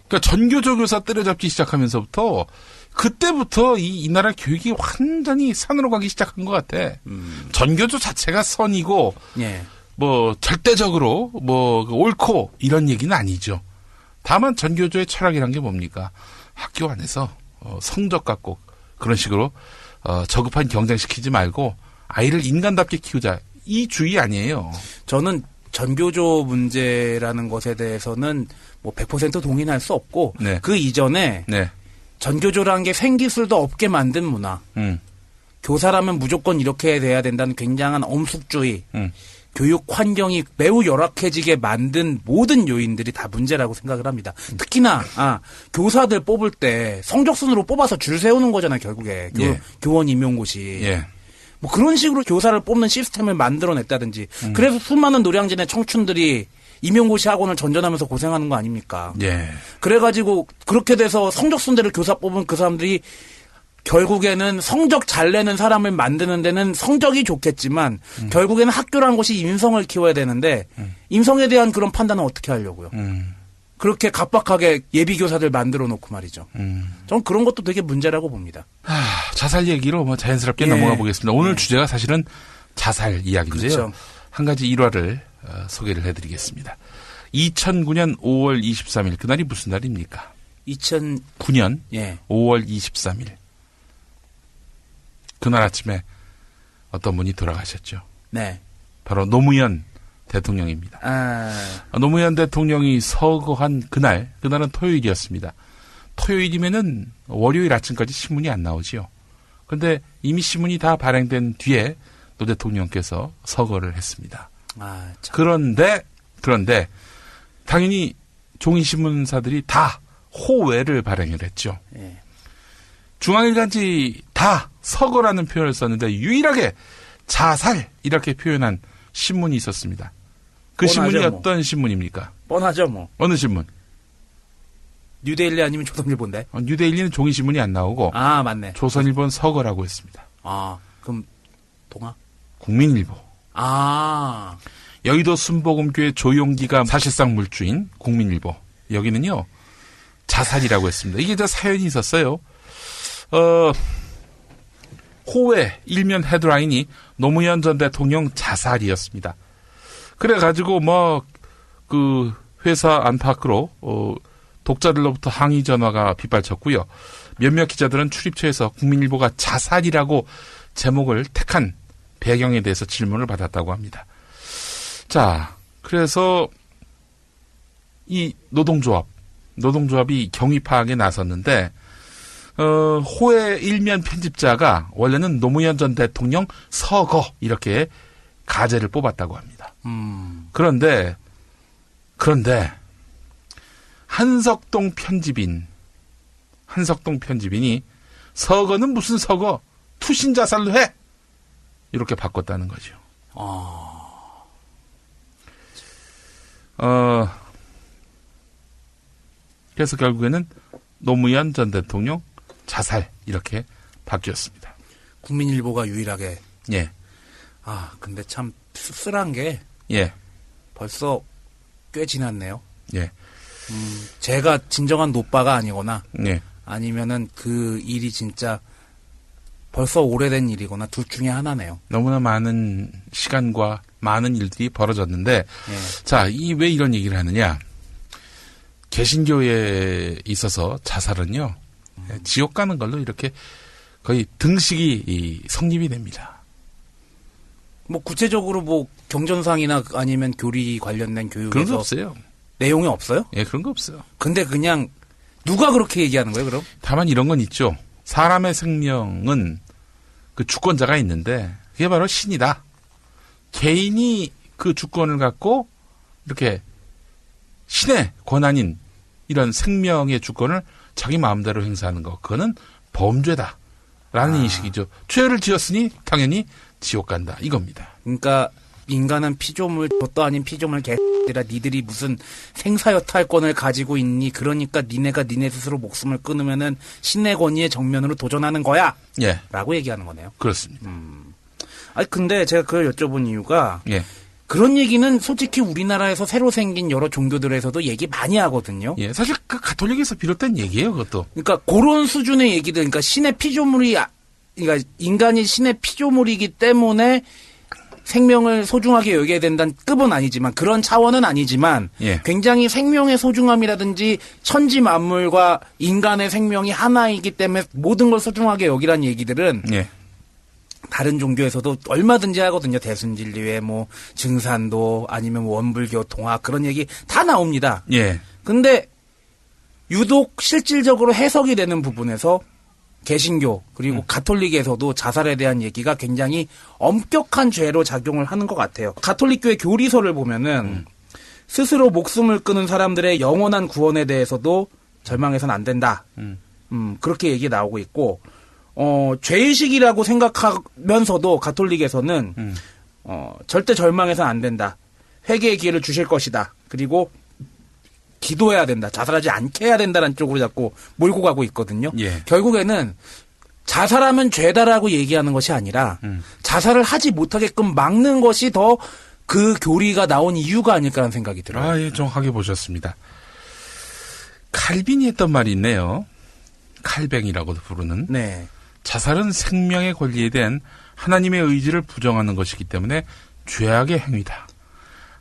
Speaker 3: 그러니까 전교조 교사 때려잡기 시작하면서부터 그때부터 이 나라 교육이 완전히 산으로 가기 시작한 것 같아. 전교조 자체가 선이고 뭐 절대적으로 뭐 옳고 이런 얘기는 아니죠. 다만 전교조의 철학이란 게 뭡니까? 학교 안에서 성적 갖고 그런 식으로 저급한 경쟁시키지 말고 아이를 인간답게 키우자. 이 주의 아니에요.
Speaker 4: 저는 전교조 문제라는 것에 대해서는 뭐 100% 동의할 수 없고
Speaker 3: 네.
Speaker 4: 그 이전에
Speaker 3: 네.
Speaker 4: 전교조라는 게 생기술도 없게 만든 문화. 교사라면 무조건 이렇게 돼야 된다는 굉장한 엄숙주의. 교육 환경이 매우 열악해지게 만든 모든 요인들이 다 문제라고 생각을 합니다. 특히나 교사들 뽑을 때 성적순으로 뽑아서 줄 세우는 거잖아요. 결국에
Speaker 3: 예.
Speaker 4: 교원 임용고시.
Speaker 3: 예.
Speaker 4: 뭐 그런 식으로 교사를 뽑는 시스템을 만들어냈다든지 그래서 수많은 노량진의 청춘들이 임용고시 학원을 전전하면서 고생하는 거 아닙니까?
Speaker 3: 예.
Speaker 4: 그래가지고 그렇게 돼서 성적순대로 교사 뽑은 그 사람들이 결국에는 성적 잘 내는 사람을 만드는 데는 성적이 좋겠지만 결국에는 학교라는 곳이 인성을 키워야 되는데 인성에 대한 그런 판단은 어떻게 하려고요? 그렇게 각박하게 예비교사들 만들어 놓고 말이죠. 전 그런 것도 되게 문제라고 봅니다.
Speaker 3: 자살 얘기로 뭐 자연스럽게 넘어가 보겠습니다. 오늘 주제가 사실은 자살 이야기인데요.
Speaker 4: 그렇죠.
Speaker 3: 한 가지 일화를 소개를 해드리겠습니다. 2009년 5월 23일 그날이 무슨 날입니까?
Speaker 4: 2009년
Speaker 3: 5월 23일 그날 아침에 어떤 분이 돌아가셨죠.
Speaker 4: 네.
Speaker 3: 바로 노무현 대통령입니다. 노무현 대통령이 서거한 그날은 토요일이었습니다. 토요일이면은 월요일 아침까지 신문이 안 나오지요. 그런데 이미 신문이 다 발행된 뒤에 노 대통령께서 서거를 했습니다. 그런데 당연히 종이신문사들이 다 호외를 발행을 했죠.
Speaker 4: 예.
Speaker 3: 중앙일간지 다 서거라는 표현을 썼는데 유일하게 자살 이렇게 표현한 신문이 있었습니다. 그 신문이
Speaker 4: 뭐.
Speaker 3: 어떤 신문입니까?
Speaker 4: 뻔하죠 뭐.
Speaker 3: 어느 신문?
Speaker 4: 뉴데일리 아니면 조선일보인데?
Speaker 3: 뉴데일리는 종이신문이 안 나오고
Speaker 4: 맞네.
Speaker 3: 조선일보는 서거라고 했습니다.
Speaker 4: 그럼 동아?
Speaker 3: 국민일보. 여의도 순복음교회 조용기가 사실상 물주인 국민일보. 여기는요. 자살이라고 했습니다. 이게 저 사연이 있었어요. 호외 일면 헤드라인이 노무현 전 대통령 자살이었습니다. 그래가지고 그 회사 안팎으로 독자들로부터 항의 전화가 빗발쳤고요. 몇몇 기자들은 출입처에서 국민일보가 자살이라고 제목을 택한 배경에 대해서 질문을 받았다고 합니다. 자, 그래서 이 노동조합이 경위 파악에 나섰는데 호외 일면 편집자가 원래는 노무현 전 대통령 서거 이렇게 가제를 뽑았다고 합니다. 그런데 한석동 편집인이 서거는 무슨 서거? 투신 자살로 해! 이렇게 바꿨다는 거죠. 그래서 결국에는 노무현 전 대통령 자살 이렇게 바뀌었습니다.
Speaker 4: 국민일보가 유일하게.
Speaker 3: 예.
Speaker 4: 근데 참 씁쓸한 게.
Speaker 3: 예.
Speaker 4: 벌써 꽤 지났네요.
Speaker 3: 예.
Speaker 4: 제가 진정한 노빠가 아니거나.
Speaker 3: 예.
Speaker 4: 아니면은 그 일이 진짜 벌써 오래된 일이거나 둘 중에 하나네요.
Speaker 3: 너무나 많은 시간과 많은 일들이 벌어졌는데,
Speaker 4: 예.
Speaker 3: 자, 왜 이런 얘기를 하느냐? 개신교에 있어서 자살은요, 지옥 가는 걸로 이렇게 거의 등식이 성립이 됩니다.
Speaker 4: 뭐 구체적으로 뭐 경전상이나 아니면 교리 관련된 교육에서
Speaker 3: 그런 거 없어요.
Speaker 4: 내용이 없어요?
Speaker 3: 예, 그런 거 없어요.
Speaker 4: 근데 그냥 누가 그렇게 얘기하는 거예요, 그럼?
Speaker 3: 다만 이런 건 있죠. 사람의 생명은 그 주권자가 있는데 그게 바로 신이다. 개인이 그 주권을 갖고 이렇게 신의 권한인 이런 생명의 주권을 자기 마음대로 행사하는 거, 그거는 범죄다라는 인식이죠. 죄를 지었으니 당연히 지옥 간다 이겁니다.
Speaker 4: 그러니까 인간은 피조물, 뭣도 아닌 피조물 개들아, 니들이 무슨 생사여탈권을 가지고 있니? 그러니까 니네가 니네 스스로 목숨을 끊으면은 신의 권위의 정면으로 도전하는 거야.
Speaker 3: 예.
Speaker 4: 라고 얘기하는 거네요.
Speaker 3: 그렇습니다.
Speaker 4: 근데 제가 그걸 여쭤본 이유가
Speaker 3: 예.
Speaker 4: 그런 얘기는 솔직히 우리나라에서 새로 생긴 여러 종교들에서도 얘기 많이 하거든요.
Speaker 3: 예, 사실 그 가톨릭에서 비롯된 얘기예요, 그것도.
Speaker 4: 그러니까 그런 수준의 얘기들, 그러니까 신의 피조물이, 그러니까 인간이 신의 피조물이기 때문에 생명을 소중하게 여겨야 된다는 급은 아니지만 그런 차원은 아니지만
Speaker 3: 예.
Speaker 4: 굉장히 생명의 소중함이라든지 천지 만물과 인간의 생명이 하나이기 때문에 모든 걸 소중하게 여기라는 얘기들은
Speaker 3: 예.
Speaker 4: 다른 종교에서도 얼마든지 하거든요. 대순진리회, 뭐 증산도 아니면 원불교, 동학 그런 얘기 다 나옵니다.
Speaker 3: 예.
Speaker 4: 근데 유독 실질적으로 해석이 되는 부분에서 개신교 그리고 가톨릭에서도 자살에 대한 얘기가 굉장히 엄격한 죄로 작용을 하는 것 같아요. 가톨릭교의 교리서를 보면은 스스로 목숨을 끊은 사람들의 영원한 구원에 대해서도 절망해서는 안 된다. 그렇게 얘기 나오고 있고 죄의식이라고 생각하면서도 가톨릭에서는 절대 절망해서는 안 된다. 회개의 기회를 주실 것이다. 그리고 기도해야 된다. 자살하지 않게 해야 된다는 쪽으로 자꾸 몰고 가고 있거든요.
Speaker 3: 예.
Speaker 4: 결국에는 자살하면 죄다라고 얘기하는 것이 아니라 자살을 하지 못하게끔 막는 것이 더 그 교리가 나온 이유가 아닐까라는 생각이 들어요.
Speaker 3: 아, 예, 정확하게 보셨습니다. 칼빈이 했던 말이 있네요. 칼뱅이라고도 부르는.
Speaker 4: 네.
Speaker 3: 자살은 생명의 권리에 대한 하나님의 의지를 부정하는 것이기 때문에 죄악의 행위다.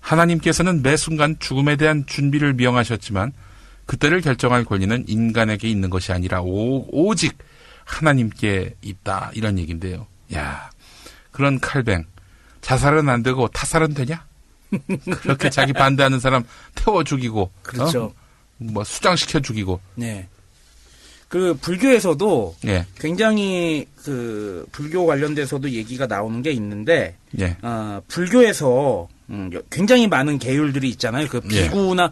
Speaker 3: 하나님께서는 매 순간 죽음에 대한 준비를 명하셨지만 그때를 결정할 권리는 인간에게 있는 것이 아니라 오직 하나님께 있다. 이런 얘기인데요. 야, 그런 칼뱅. 자살은 안 되고 타살은 되냐? 그렇게 자기 반대하는 사람 태워 죽이고,
Speaker 4: 그렇죠.
Speaker 3: 뭐 수장시켜 죽이고.
Speaker 4: 네. 그 불교에서도
Speaker 3: 예.
Speaker 4: 굉장히 그 불교 관련돼서도 얘기가 나오는 게 있는데,
Speaker 3: 예.
Speaker 4: 불교에서 굉장히 많은 계율들이 있잖아요. 그 비구나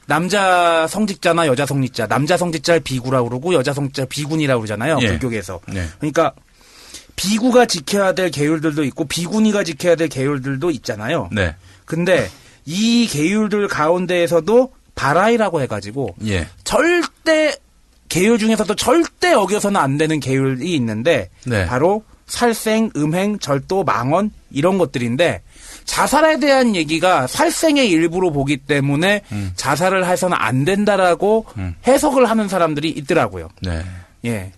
Speaker 4: 남자 성직자나 여자 성직자, 남자 성직자를 비구라고 그러고 여자 성직자 비군이라고 그러잖아요.
Speaker 3: 예.
Speaker 4: 불교에서.
Speaker 3: 예.
Speaker 4: 그러니까 비구가 지켜야 될 계율들도 있고 비구니가 지켜야 될 계율들도 있잖아요.
Speaker 3: 네.
Speaker 4: 근데 이 계율들 가운데에서도 바라이라고 해가지고
Speaker 3: 예.
Speaker 4: 절대 계율 중에서도 절대 어겨서는 안 되는 계율이 있는데
Speaker 3: 네.
Speaker 4: 바로 살생, 음행, 절도, 망언 이런 것들인데 자살에 대한 얘기가 살생의 일부로 보기 때문에 자살을 해서는 안 된다라고 해석을 하는 사람들이 있더라고요.
Speaker 3: 네.
Speaker 4: 예.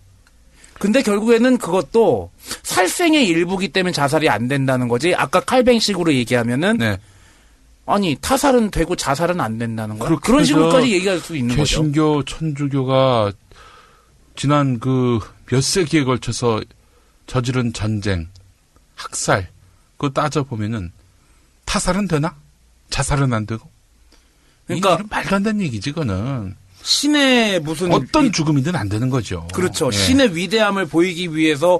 Speaker 4: 근데 결국에는 그것도 살생의 일부기 때문에 자살이 안 된다는 거지. 아까 칼뱅식으로 얘기하면은
Speaker 3: 네.
Speaker 4: 아니 타살은 되고 자살은 안 된다는 거야. 그런 식으로까지 얘기할 수 있는 거죠.
Speaker 3: 개신교, 천주교가 지난 그 몇 세기에 걸쳐서 저지른 전쟁, 학살, 그거 따져보면은 타살은 되나? 자살은 안 되고?
Speaker 4: 그러니까
Speaker 3: 이건 말도 안 되는 얘기지, 그거는.
Speaker 4: 신의 무슨
Speaker 3: 어떤 죽음이든 안 되는 거죠.
Speaker 4: 그렇죠.
Speaker 3: 예.
Speaker 4: 신의 위대함을 보이기 위해서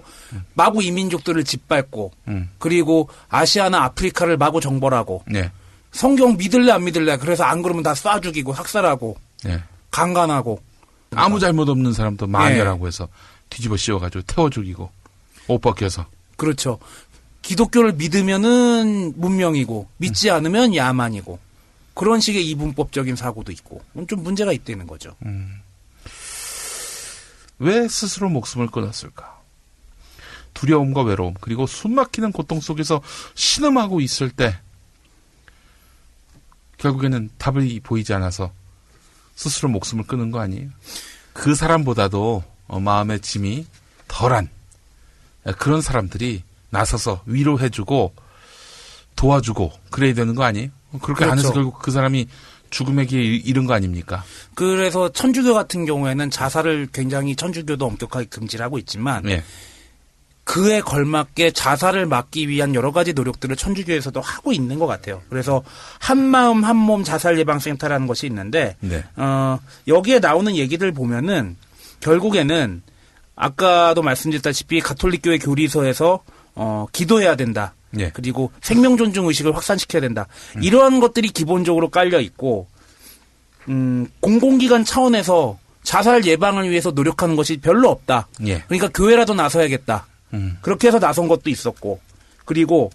Speaker 4: 마구 이민족들을 짓밟고 그리고 아시아나 아프리카를 마구 정벌하고
Speaker 3: 예.
Speaker 4: 성경 믿을래 안 믿을래 그래서 안 그러면 다 쏴 죽이고 학살하고
Speaker 3: 예.
Speaker 4: 강간하고
Speaker 3: 아무 잘못 없는 사람도 마녀라고 해서 뒤집어 씌워가지고 태워 죽이고 옷 벗겨서.
Speaker 4: 그렇죠. 기독교를 믿으면은 문명이고 믿지 않으면 야만이고 그런 식의 이분법적인 사고도 있고 좀 문제가 있다는 거죠.
Speaker 3: 왜 스스로 목숨을 끊었을까? 두려움과 외로움 그리고 숨막히는 고통 속에서 신음하고 있을 때 결국에는 답이 보이지 않아서 스스로 목숨을 끊은 거 아니에요? 그 사람보다도 마음의 짐이 덜한 그런 사람들이 나서서 위로해주고 도와주고 그래야 되는 거 아니에요? 그렇게 안 해서
Speaker 4: 그렇죠.
Speaker 3: 결국 그 사람이 죽음의 길에 이른 거 아닙니까?
Speaker 4: 그래서 천주교 같은 경우에는 자살을 굉장히 천주교도 엄격하게 금지를 하고 있지만
Speaker 3: 예.
Speaker 4: 그에 걸맞게 자살을 막기 위한 여러 가지 노력들을 천주교에서도 하고 있는 것 같아요. 그래서 한마음 한몸 자살예방센터라는 것이 있는데
Speaker 3: 네.
Speaker 4: 여기에 나오는 얘기들 보면은 결국에는 아까도 말씀드렸다시피 가톨릭교회 교리서에서 기도해야 된다.
Speaker 3: 예.
Speaker 4: 그리고 생명 존중 의식을 확산시켜야 된다. 이러한 것들이 기본적으로 깔려 있고 공공기관 차원에서 자살 예방을 위해서 노력하는 것이 별로 없다.
Speaker 3: 예.
Speaker 4: 그러니까 교회라도 나서야겠다. 그렇게 해서 나선 것도 있었고 그리고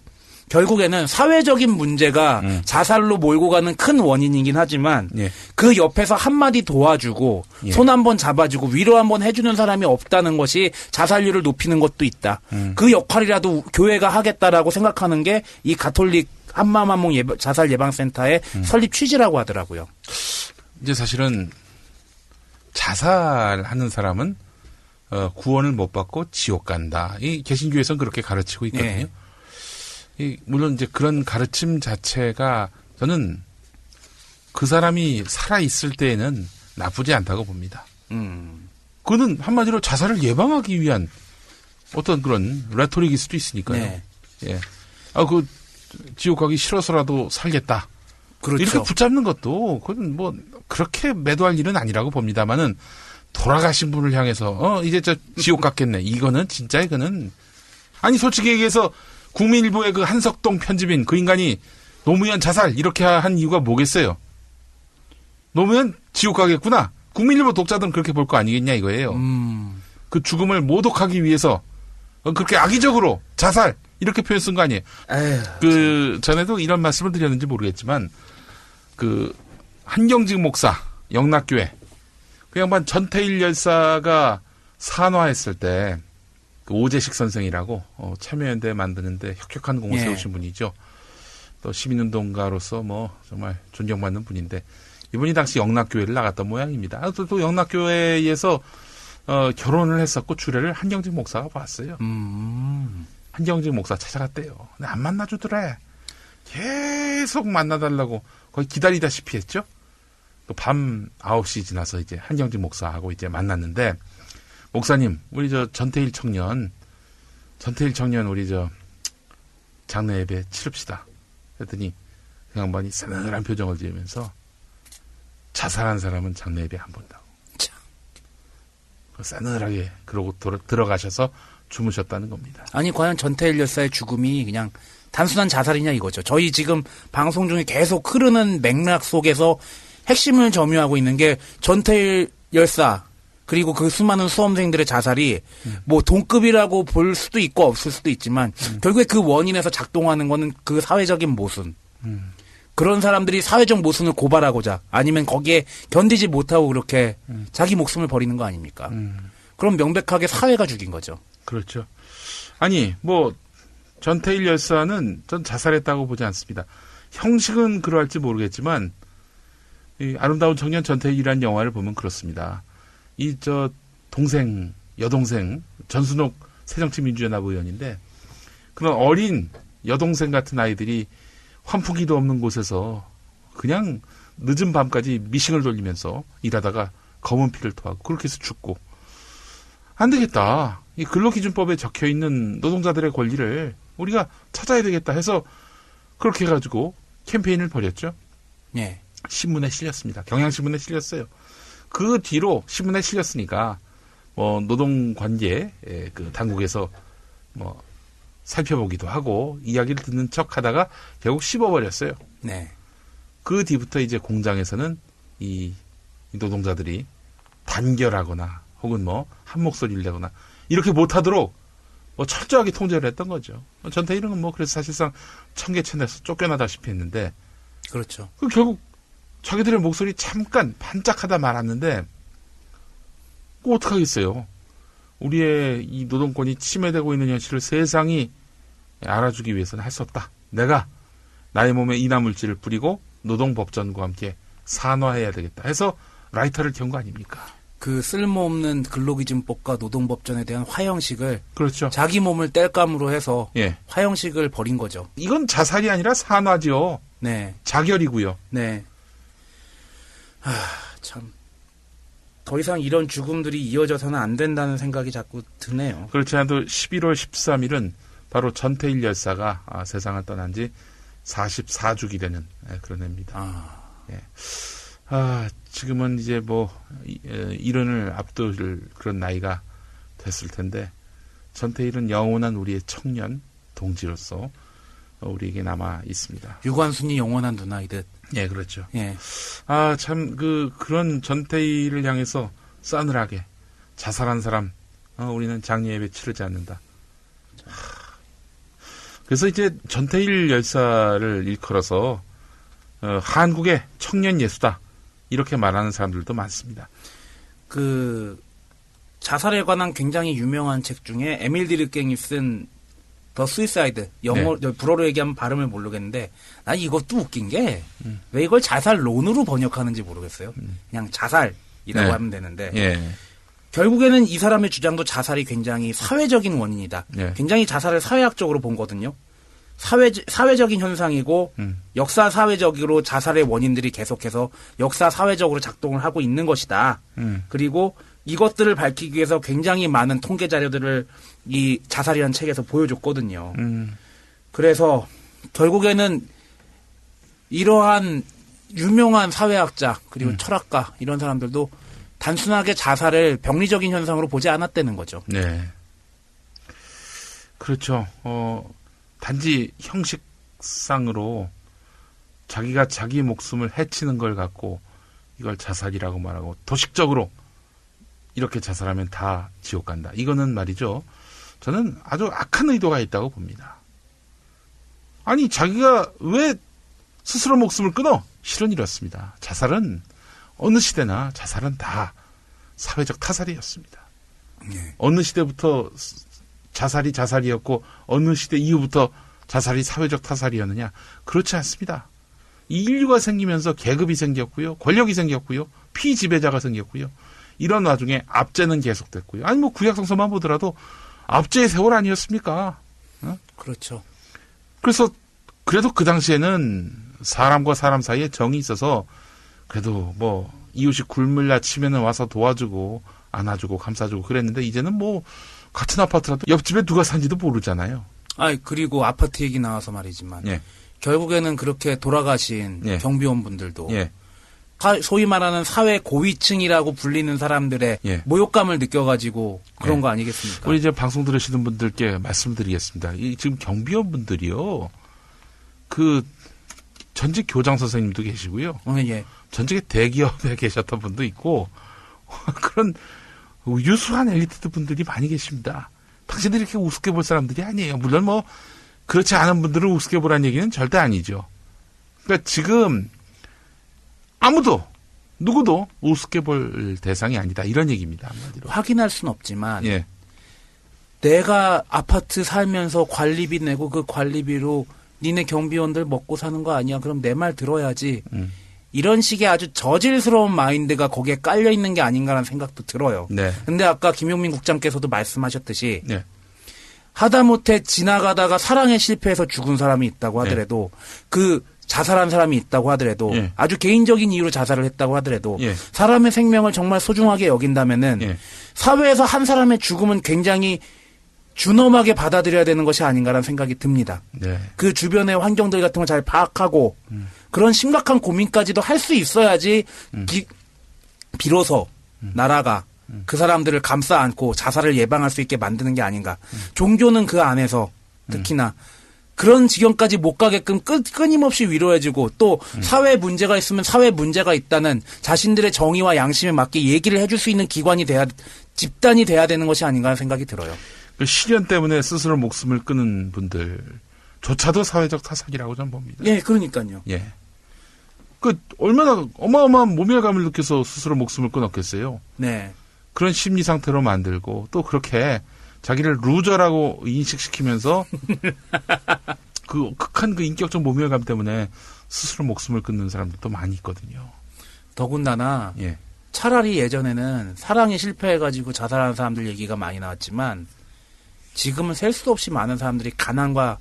Speaker 4: 결국에는 사회적인 문제가 자살로 몰고 가는 큰 원인이긴 하지만
Speaker 3: 예.
Speaker 4: 그 옆에서 한마디 도와주고
Speaker 3: 예.
Speaker 4: 손 한번 잡아주고 위로 한번 해주는 사람이 없다는 것이 자살률을 높이는 것도 있다. 그 역할이라도 교회가 하겠다라고 생각하는 게 이 가톨릭 한마음 한몸 자살 예방센터의 설립 취지라고 하더라고요.
Speaker 3: 이제 사실은 자살하는 사람은 구원을 못 받고 지옥 간다. 이 개신교에서는 그렇게 가르치고 있거든요.
Speaker 4: 네.
Speaker 3: 물론 이제 그런 가르침 자체가 저는 그 사람이 살아있을 때에는 나쁘지 않다고 봅니다. 그거는 한마디로 자살을 예방하기 위한 어떤 그런 레토릭일 수도 있으니까요.
Speaker 4: 네.
Speaker 3: 예. 지옥 가기 싫어서라도 살겠다.
Speaker 4: 그렇죠.
Speaker 3: 이렇게 붙잡는 것도 그건 뭐 그렇게 매도할 일은 아니라고 봅니다만은 돌아가신 분을 향해서 이제 저 지옥 갔겠네. 이거는 진짜 이거는 아니 솔직히 얘기해서 국민일보의 그 한석동 편집인 그 인간이 노무현 자살 이렇게 한 이유가 뭐겠어요? 노무현 지옥 가겠구나. 국민일보 독자들은 그렇게 볼 거 아니겠냐 이거예요. 그 죽음을 모독하기 위해서 그렇게 악의적으로 자살 이렇게 표현 쓴 거 아니에요. 에휴, 전에도 이런 말씀을 드렸는지 모르겠지만 한경직 목사 영락교회 그 양반 전태일 열사가 산화했을 때 그 오재식 선생이라고 참여연대 만드는데 혁혁한 공을 세우신 분이죠. 또 시민운동가로서 뭐 정말 존경받는 분인데 이분이 당시 영락교회를 나갔던 모양입니다. 또 영락교회에서 결혼을 했었고 주례를 한경직 목사가 봤어요. 한경직 목사 찾아갔대요. 근데 안 만나주더래. 계속 만나달라고 거의 기다리다시피 했죠. 밤 9시 지나서 이제 한경직 목사하고 이제 만났는데 목사님, 우리 전태일 청년 우리 장례 예배 치릅시다. 그랬더니 그 양반이 싸늘한 표정을 지으면서 자살한 사람은 장례 예배 안 본다고. 싸늘하게 그러고 들어가셔서 주무셨다는 겁니다.
Speaker 4: 아니 과연 전태일 열사의 죽음이 그냥 단순한 자살이냐 이거죠. 저희 지금 방송 중에 계속 흐르는 맥락 속에서 핵심을 점유하고 있는 게 전태일 열사 그리고 그 수많은 수험생들의 자살이 뭐 동급이라고 볼 수도 있고 없을 수도 있지만 결국에 그 원인에서 작동하는 거는 그 사회적인 모순. 그런 사람들이 사회적 모순을 고발하고자 아니면 거기에 견디지 못하고 그렇게 자기 목숨을 버리는 거 아닙니까? 그럼 명백하게 사회가 죽인 거죠.
Speaker 3: 그렇죠. 아니 뭐 전태일 열사는 전 자살했다고 보지 않습니다. 형식은 그러할지 모르겠지만 이 아름다운 청년 전태일이라는 영화를 보면 그렇습니다. 여동생 전순옥 새정치민주연합 의원인데 그런 어린 여동생 같은 아이들이 환풍기도 없는 곳에서 그냥 늦은 밤까지 미싱을 돌리면서 일하다가 검은 피를 토하고 그렇게 해서 죽고 안 되겠다. 이 근로기준법에 적혀있는 노동자들의 권리를 우리가 찾아야 되겠다 해서 그렇게 해가지고 캠페인을 벌였죠.
Speaker 4: 네.
Speaker 3: 신문에 실렸습니다. 경향신문에 실렸어요. 그 뒤로 신문에 실렸으니까 노동관계 그 당국에서 살펴보기도 하고 이야기를 듣는 척하다가 결국 씹어버렸어요.
Speaker 4: 네.
Speaker 3: 그 뒤부터 이제 공장에서는 이 노동자들이 단결하거나 혹은 한 목소리를 내거나 이렇게 못하도록 철저하게 통제를 했던 거죠. 전태일은 그래서 사실상 청계천에서 쫓겨나다시피 했는데
Speaker 4: 그렇죠.
Speaker 3: 결국 자기들의 목소리 잠깐 반짝하다 말았는데 어떡하겠어요. 우리의 이 노동권이 침해되고 있는 현실을 세상이 알아주기 위해서는 할 수 없다. 내가 나의 몸에 이나물질을 뿌리고 노동법전과 함께 산화해야 되겠다 해서 라이터를 켠 거 아닙니까?
Speaker 4: 그 쓸모없는 근로기준법과 노동법전에 대한 화형식을
Speaker 3: 그렇죠.
Speaker 4: 자기 몸을 뗄감으로 해서
Speaker 3: 예.
Speaker 4: 화형식을 벌인 거죠.
Speaker 3: 이건 자살이 아니라 산화죠.
Speaker 4: 네.
Speaker 3: 자결이고요.
Speaker 4: 네. 참. 더 이상 이런 죽음들이 이어져서는 안 된다는 생각이 자꾸 드네요.
Speaker 3: 그렇지 않아도 11월 13일은 바로 전태일 열사가 세상을 떠난 지 44주기 되는 그런 해입니다. 예. 지금은 이제 이른을 앞둘 그런 나이가 됐을 텐데 전태일은 영원한 우리의 청년 동지로서 우리에게 남아 있습니다.
Speaker 4: 유관순이 영원한 누나이듯.
Speaker 3: 예, 그렇죠.
Speaker 4: 예.
Speaker 3: 참 그런 전태일을 향해서 싸늘하게 자살한 사람 우리는 장례 예배 치르지 않는다. 그래서 이제 전태일 열사를 일컬어서 한국의 청년 예수다 이렇게 말하는 사람들도 많습니다.
Speaker 4: 그 자살에 관한 굉장히 유명한 책 중에 에밀 디르갱이 쓴 더 스위사이드 영어 네. 불어로 얘기하면 발음을 모르겠는데 난 이것도 웃긴 게 왜 이걸 자살론으로 번역하는지 모르겠어요. 그냥 자살이라고
Speaker 3: 네.
Speaker 4: 하면 되는데
Speaker 3: 예.
Speaker 4: 결국에는 이 사람의 주장도 자살이 굉장히 사회적인 원인이다.
Speaker 3: 네.
Speaker 4: 굉장히 자살을 사회학적으로 본 거든요. 사회적인 현상이고 역사 사회적으로 자살의 원인들이 계속해서 역사 사회적으로 작동을 하고 있는 것이다. 그리고 이것들을 밝히기 위해서 굉장히 많은 통계 자료들을 이 자살이라는 책에서 보여줬거든요. 그래서 결국에는 이러한 유명한 사회학자 그리고 철학가 이런 사람들도 단순하게 자살을 병리적인 현상으로 보지 않았다는 거죠.
Speaker 3: 네. 그렇죠. 단지 형식상으로 자기가 자기 목숨을 해치는 걸 갖고 이걸 자살이라고 말하고 도식적으로 이렇게 자살하면 다 지옥 간다. 이거는 말이죠. 저는 아주 악한 의도가 있다고 봅니다. 아니 자기가 왜 스스로 목숨을 끊어? 실은 이렇습니다. 자살은 어느 시대나 자살은 다 사회적 타살이었습니다.
Speaker 4: 네.
Speaker 3: 어느 시대부터 자살이 자살이었고 어느 시대 이후부터 자살이 사회적 타살이었느냐? 그렇지 않습니다. 이 인류가 생기면서 계급이 생겼고요. 권력이 생겼고요. 피지배자가 생겼고요. 이런 와중에 압제는 계속됐고요. 아니 뭐 구약성서만 보더라도 압제의 세월 아니었습니까? 어?
Speaker 4: 그렇죠.
Speaker 3: 그래서 그래도 그 당시에는 사람과 사람 사이에 정이 있어서 그래도 뭐 이웃이 굶으려 치면은 와서 도와주고 안아주고 감싸주고 그랬는데 이제는 뭐 같은 아파트라도 옆집에 누가 산지도 모르잖아요.
Speaker 4: 그리고 아파트 얘기 나와서 말이지만
Speaker 3: 예.
Speaker 4: 결국에는 그렇게 돌아가신
Speaker 3: 예.
Speaker 4: 경비원분들도
Speaker 3: 예.
Speaker 4: 소위 말하는 사회 고위층이라고 불리는 사람들의
Speaker 3: 예.
Speaker 4: 모욕감을 느껴가지고 그런
Speaker 3: 예.
Speaker 4: 거 아니겠습니까?
Speaker 3: 우리 이제 방송 들으시는 분들께 말씀드리겠습니다. 이 지금 경비원분들이요. 그 전직 교장 선생님도 계시고요.
Speaker 4: 예.
Speaker 3: 전직에 대기업에 계셨던 분도 있고 그런 유수한 엘리트 분들이 많이 계십니다. 당신들이 이렇게 우습게 볼 사람들이 아니에요. 물론 뭐 그렇지 않은 분들을 우습게 보라는 얘기는 절대 아니죠. 그러니까 지금 아무도 누구도 우습게 볼 대상이 아니다. 이런 얘기입니다. 한마디로.
Speaker 4: 확인할 수는 없지만
Speaker 3: 예.
Speaker 4: 내가 아파트 살면서 관리비 내고 그 관리비로 니네 경비원들 먹고 사는 거 아니야? 그럼 내 말 들어야지. 이런 식의 아주 저질스러운 마인드가 거기에 깔려 있는 게 아닌가라는 생각도 들어요.
Speaker 3: 네.
Speaker 4: 근데 아까 김용민 국장께서도 말씀하셨듯이
Speaker 3: 네.
Speaker 4: 하다못해 지나가다가 사랑에 실패해서 죽은 사람이 있다고 하더라도 그 자살한 사람이 있다고 하더라도
Speaker 3: 예.
Speaker 4: 아주 개인적인 이유로 자살을 했다고 하더라도
Speaker 3: 예.
Speaker 4: 사람의 생명을 정말 소중하게 여긴다면은
Speaker 3: 예.
Speaker 4: 사회에서 한 사람의 죽음은 굉장히 준엄하게 받아들여야 되는 것이 아닌가라는 생각이 듭니다.
Speaker 3: 네.
Speaker 4: 그 주변의 환경들 같은 걸 잘 파악하고 그런 심각한 고민까지도 할 수 있어야지 비로소 나라가 그 사람들을 감싸 안고 자살을 예방할 수 있게 만드는 게 아닌가. 종교는 그 안에서 특히나 그런 지경까지 못 가게끔 끊임없이 위로해주고 또 사회 문제가 있으면 사회 문제가 있다는 자신들의 정의와 양심에 맞게 얘기를 해줄 수 있는 기관이 집단이 돼야 되는 것이 아닌가 하는 생각이 들어요.
Speaker 3: 그 시련 때문에 스스로 목숨을 끊은 분들조차도 사회적 타살이라고 저는 봅니다.
Speaker 4: 예, 그러니까요.
Speaker 3: 예. 그 얼마나 어마어마한 모멸감을 느껴서 스스로 목숨을 끊었겠어요.
Speaker 4: 네.
Speaker 3: 그런 심리 상태로 만들고 또 그렇게 자기를 루저라고 인식시키면서 그 극한 그 인격적 모멸감 때문에 스스로 목숨을 끊는 사람들도 많이 있거든요.
Speaker 4: 더군다나
Speaker 3: 예.
Speaker 4: 차라리 예전에는 사랑에 실패해가지고 자살하는 사람들 얘기가 많이 나왔지만 지금은 셀 수도 없이 많은 사람들이 가난과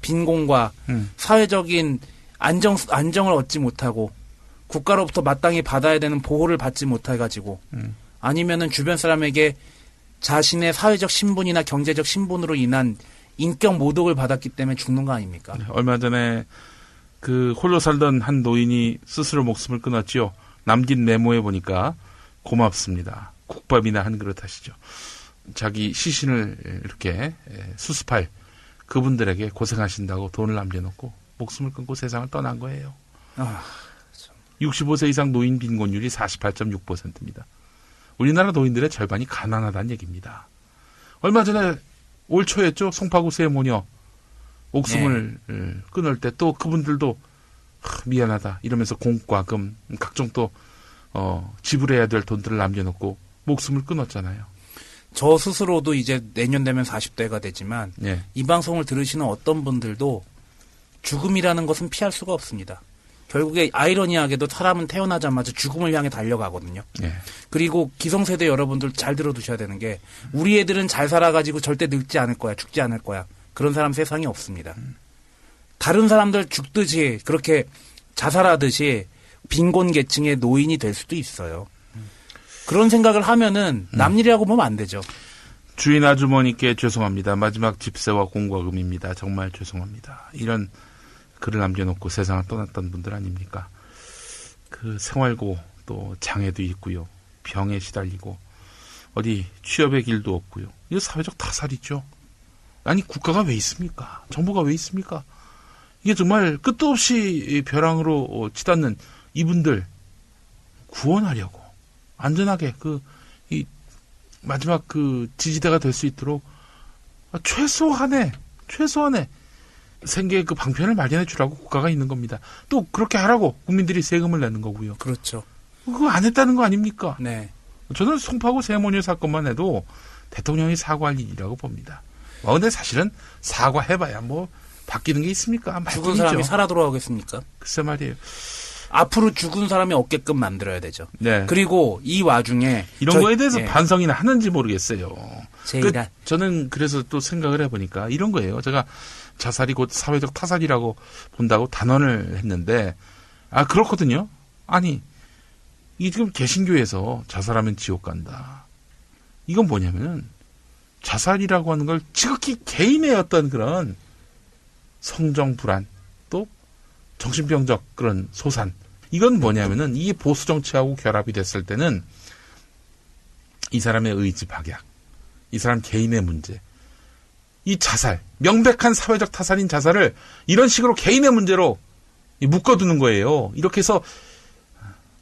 Speaker 4: 빈곤과 사회적인 안정을 얻지 못하고 국가로부터 마땅히 받아야 되는 보호를 받지 못해가지고 아니면은 주변 사람에게 자신의 사회적 신분이나 경제적 신분으로 인한 인격 모독을 받았기 때문에 죽는 거 아닙니까?
Speaker 3: 네, 얼마 전에 그 홀로 살던 한 노인이 스스로 목숨을 끊었지요. 남긴 메모에 보니까 고맙습니다. 국밥이나 한 그릇 하시죠. 자기 시신을 이렇게 수습할 그분들에게 고생하신다고 돈을 남겨놓고 목숨을 끊고 세상을 떠난 거예요. 65세 이상 노인 빈곤율이 48.6%입니다. 우리나라 노인들의 절반이 가난하다는 얘기입니다. 얼마 전에 올 초였죠. 송파구 세모녀 목숨을 끊을 때 또 그분들도 미안하다 이러면서 공과 금 각종 또 지불해야 될 돈들을 남겨놓고 목숨을 끊었잖아요.
Speaker 4: 저 스스로도 이제 내년 되면 40대가 되지만
Speaker 3: 예.
Speaker 4: 이 방송을 들으시는 어떤 분들도 죽음이라는 것은 피할 수가 없습니다. 결국에 아이러니하게도 사람은 태어나자마자 죽음을 향해 달려가거든요.
Speaker 3: 예.
Speaker 4: 그리고 기성세대 여러분들 잘 들어두셔야 되는 게 우리 애들은 잘 살아가지고 절대 늙지 않을 거야. 죽지 않을 거야. 그런 사람 세상에 없습니다. 다른 사람들 죽듯이 그렇게 자살하듯이 빈곤 계층의 노인이 될 수도 있어요. 그런 생각을 하면은 남일이라고 보면 안 되죠.
Speaker 3: 주인 아주머니께 죄송합니다. 마지막 집세와 공과금입니다. 정말 죄송합니다. 이런 글을 남겨놓고 세상을 떠났던 분들 아닙니까? 그 생활고 또 장애도 있고요. 병에 시달리고 어디 취업의 길도 없고요. 이거 사회적 타살이죠. 아니 국가가 왜 있습니까? 정부가 왜 있습니까? 이게 정말 끝도 없이 벼랑으로 치닫는 이분들 구원하려고 안전하게 이 마지막 지지대가 될 수 있도록 최소한의 생계 방편을 마련해 주라고 국가가 있는 겁니다. 또 그렇게 하라고 국민들이 세금을 내는 거고요.
Speaker 4: 그렇죠.
Speaker 3: 그거 안 했다는 거 아닙니까?
Speaker 4: 네.
Speaker 3: 저는 송파구 세모녀 사건만 해도 대통령이 사과할 일이라고 봅니다. 근데 사실은 사과해봐야 뭐 바뀌는 게 있습니까?
Speaker 4: 죽은 사람이 살아 돌아오겠습니까?
Speaker 3: 글쎄 말이에요.
Speaker 4: 앞으로 죽은 사람이 없게끔 만들어야 되죠.
Speaker 3: 네.
Speaker 4: 그리고 이 와중에
Speaker 3: 이런 거에 대해서 반성이나 하는지 모르겠어요.
Speaker 4: 제이다.
Speaker 3: 저는 그래서 또 생각을 해보니까 이런 거예요. 제가 자살이 곧 사회적 타살이라고 본다고 단언을 했는데 그렇거든요. 아니 이 지금 개신교에서 자살하면 지옥 간다. 이건 뭐냐면은 자살이라고 하는 걸 지극히 개인의 어떤 그런 성정 불안 또 정신병적 그런 소산 이건 뭐냐면은 이게 보수 정치하고 결합이 됐을 때는 이 사람의 의지 박약 이 사람 개인의 문제 이 자살 명백한 사회적 타살인 자살을 이런 식으로 개인의 문제로 묶어두는 거예요. 이렇게 해서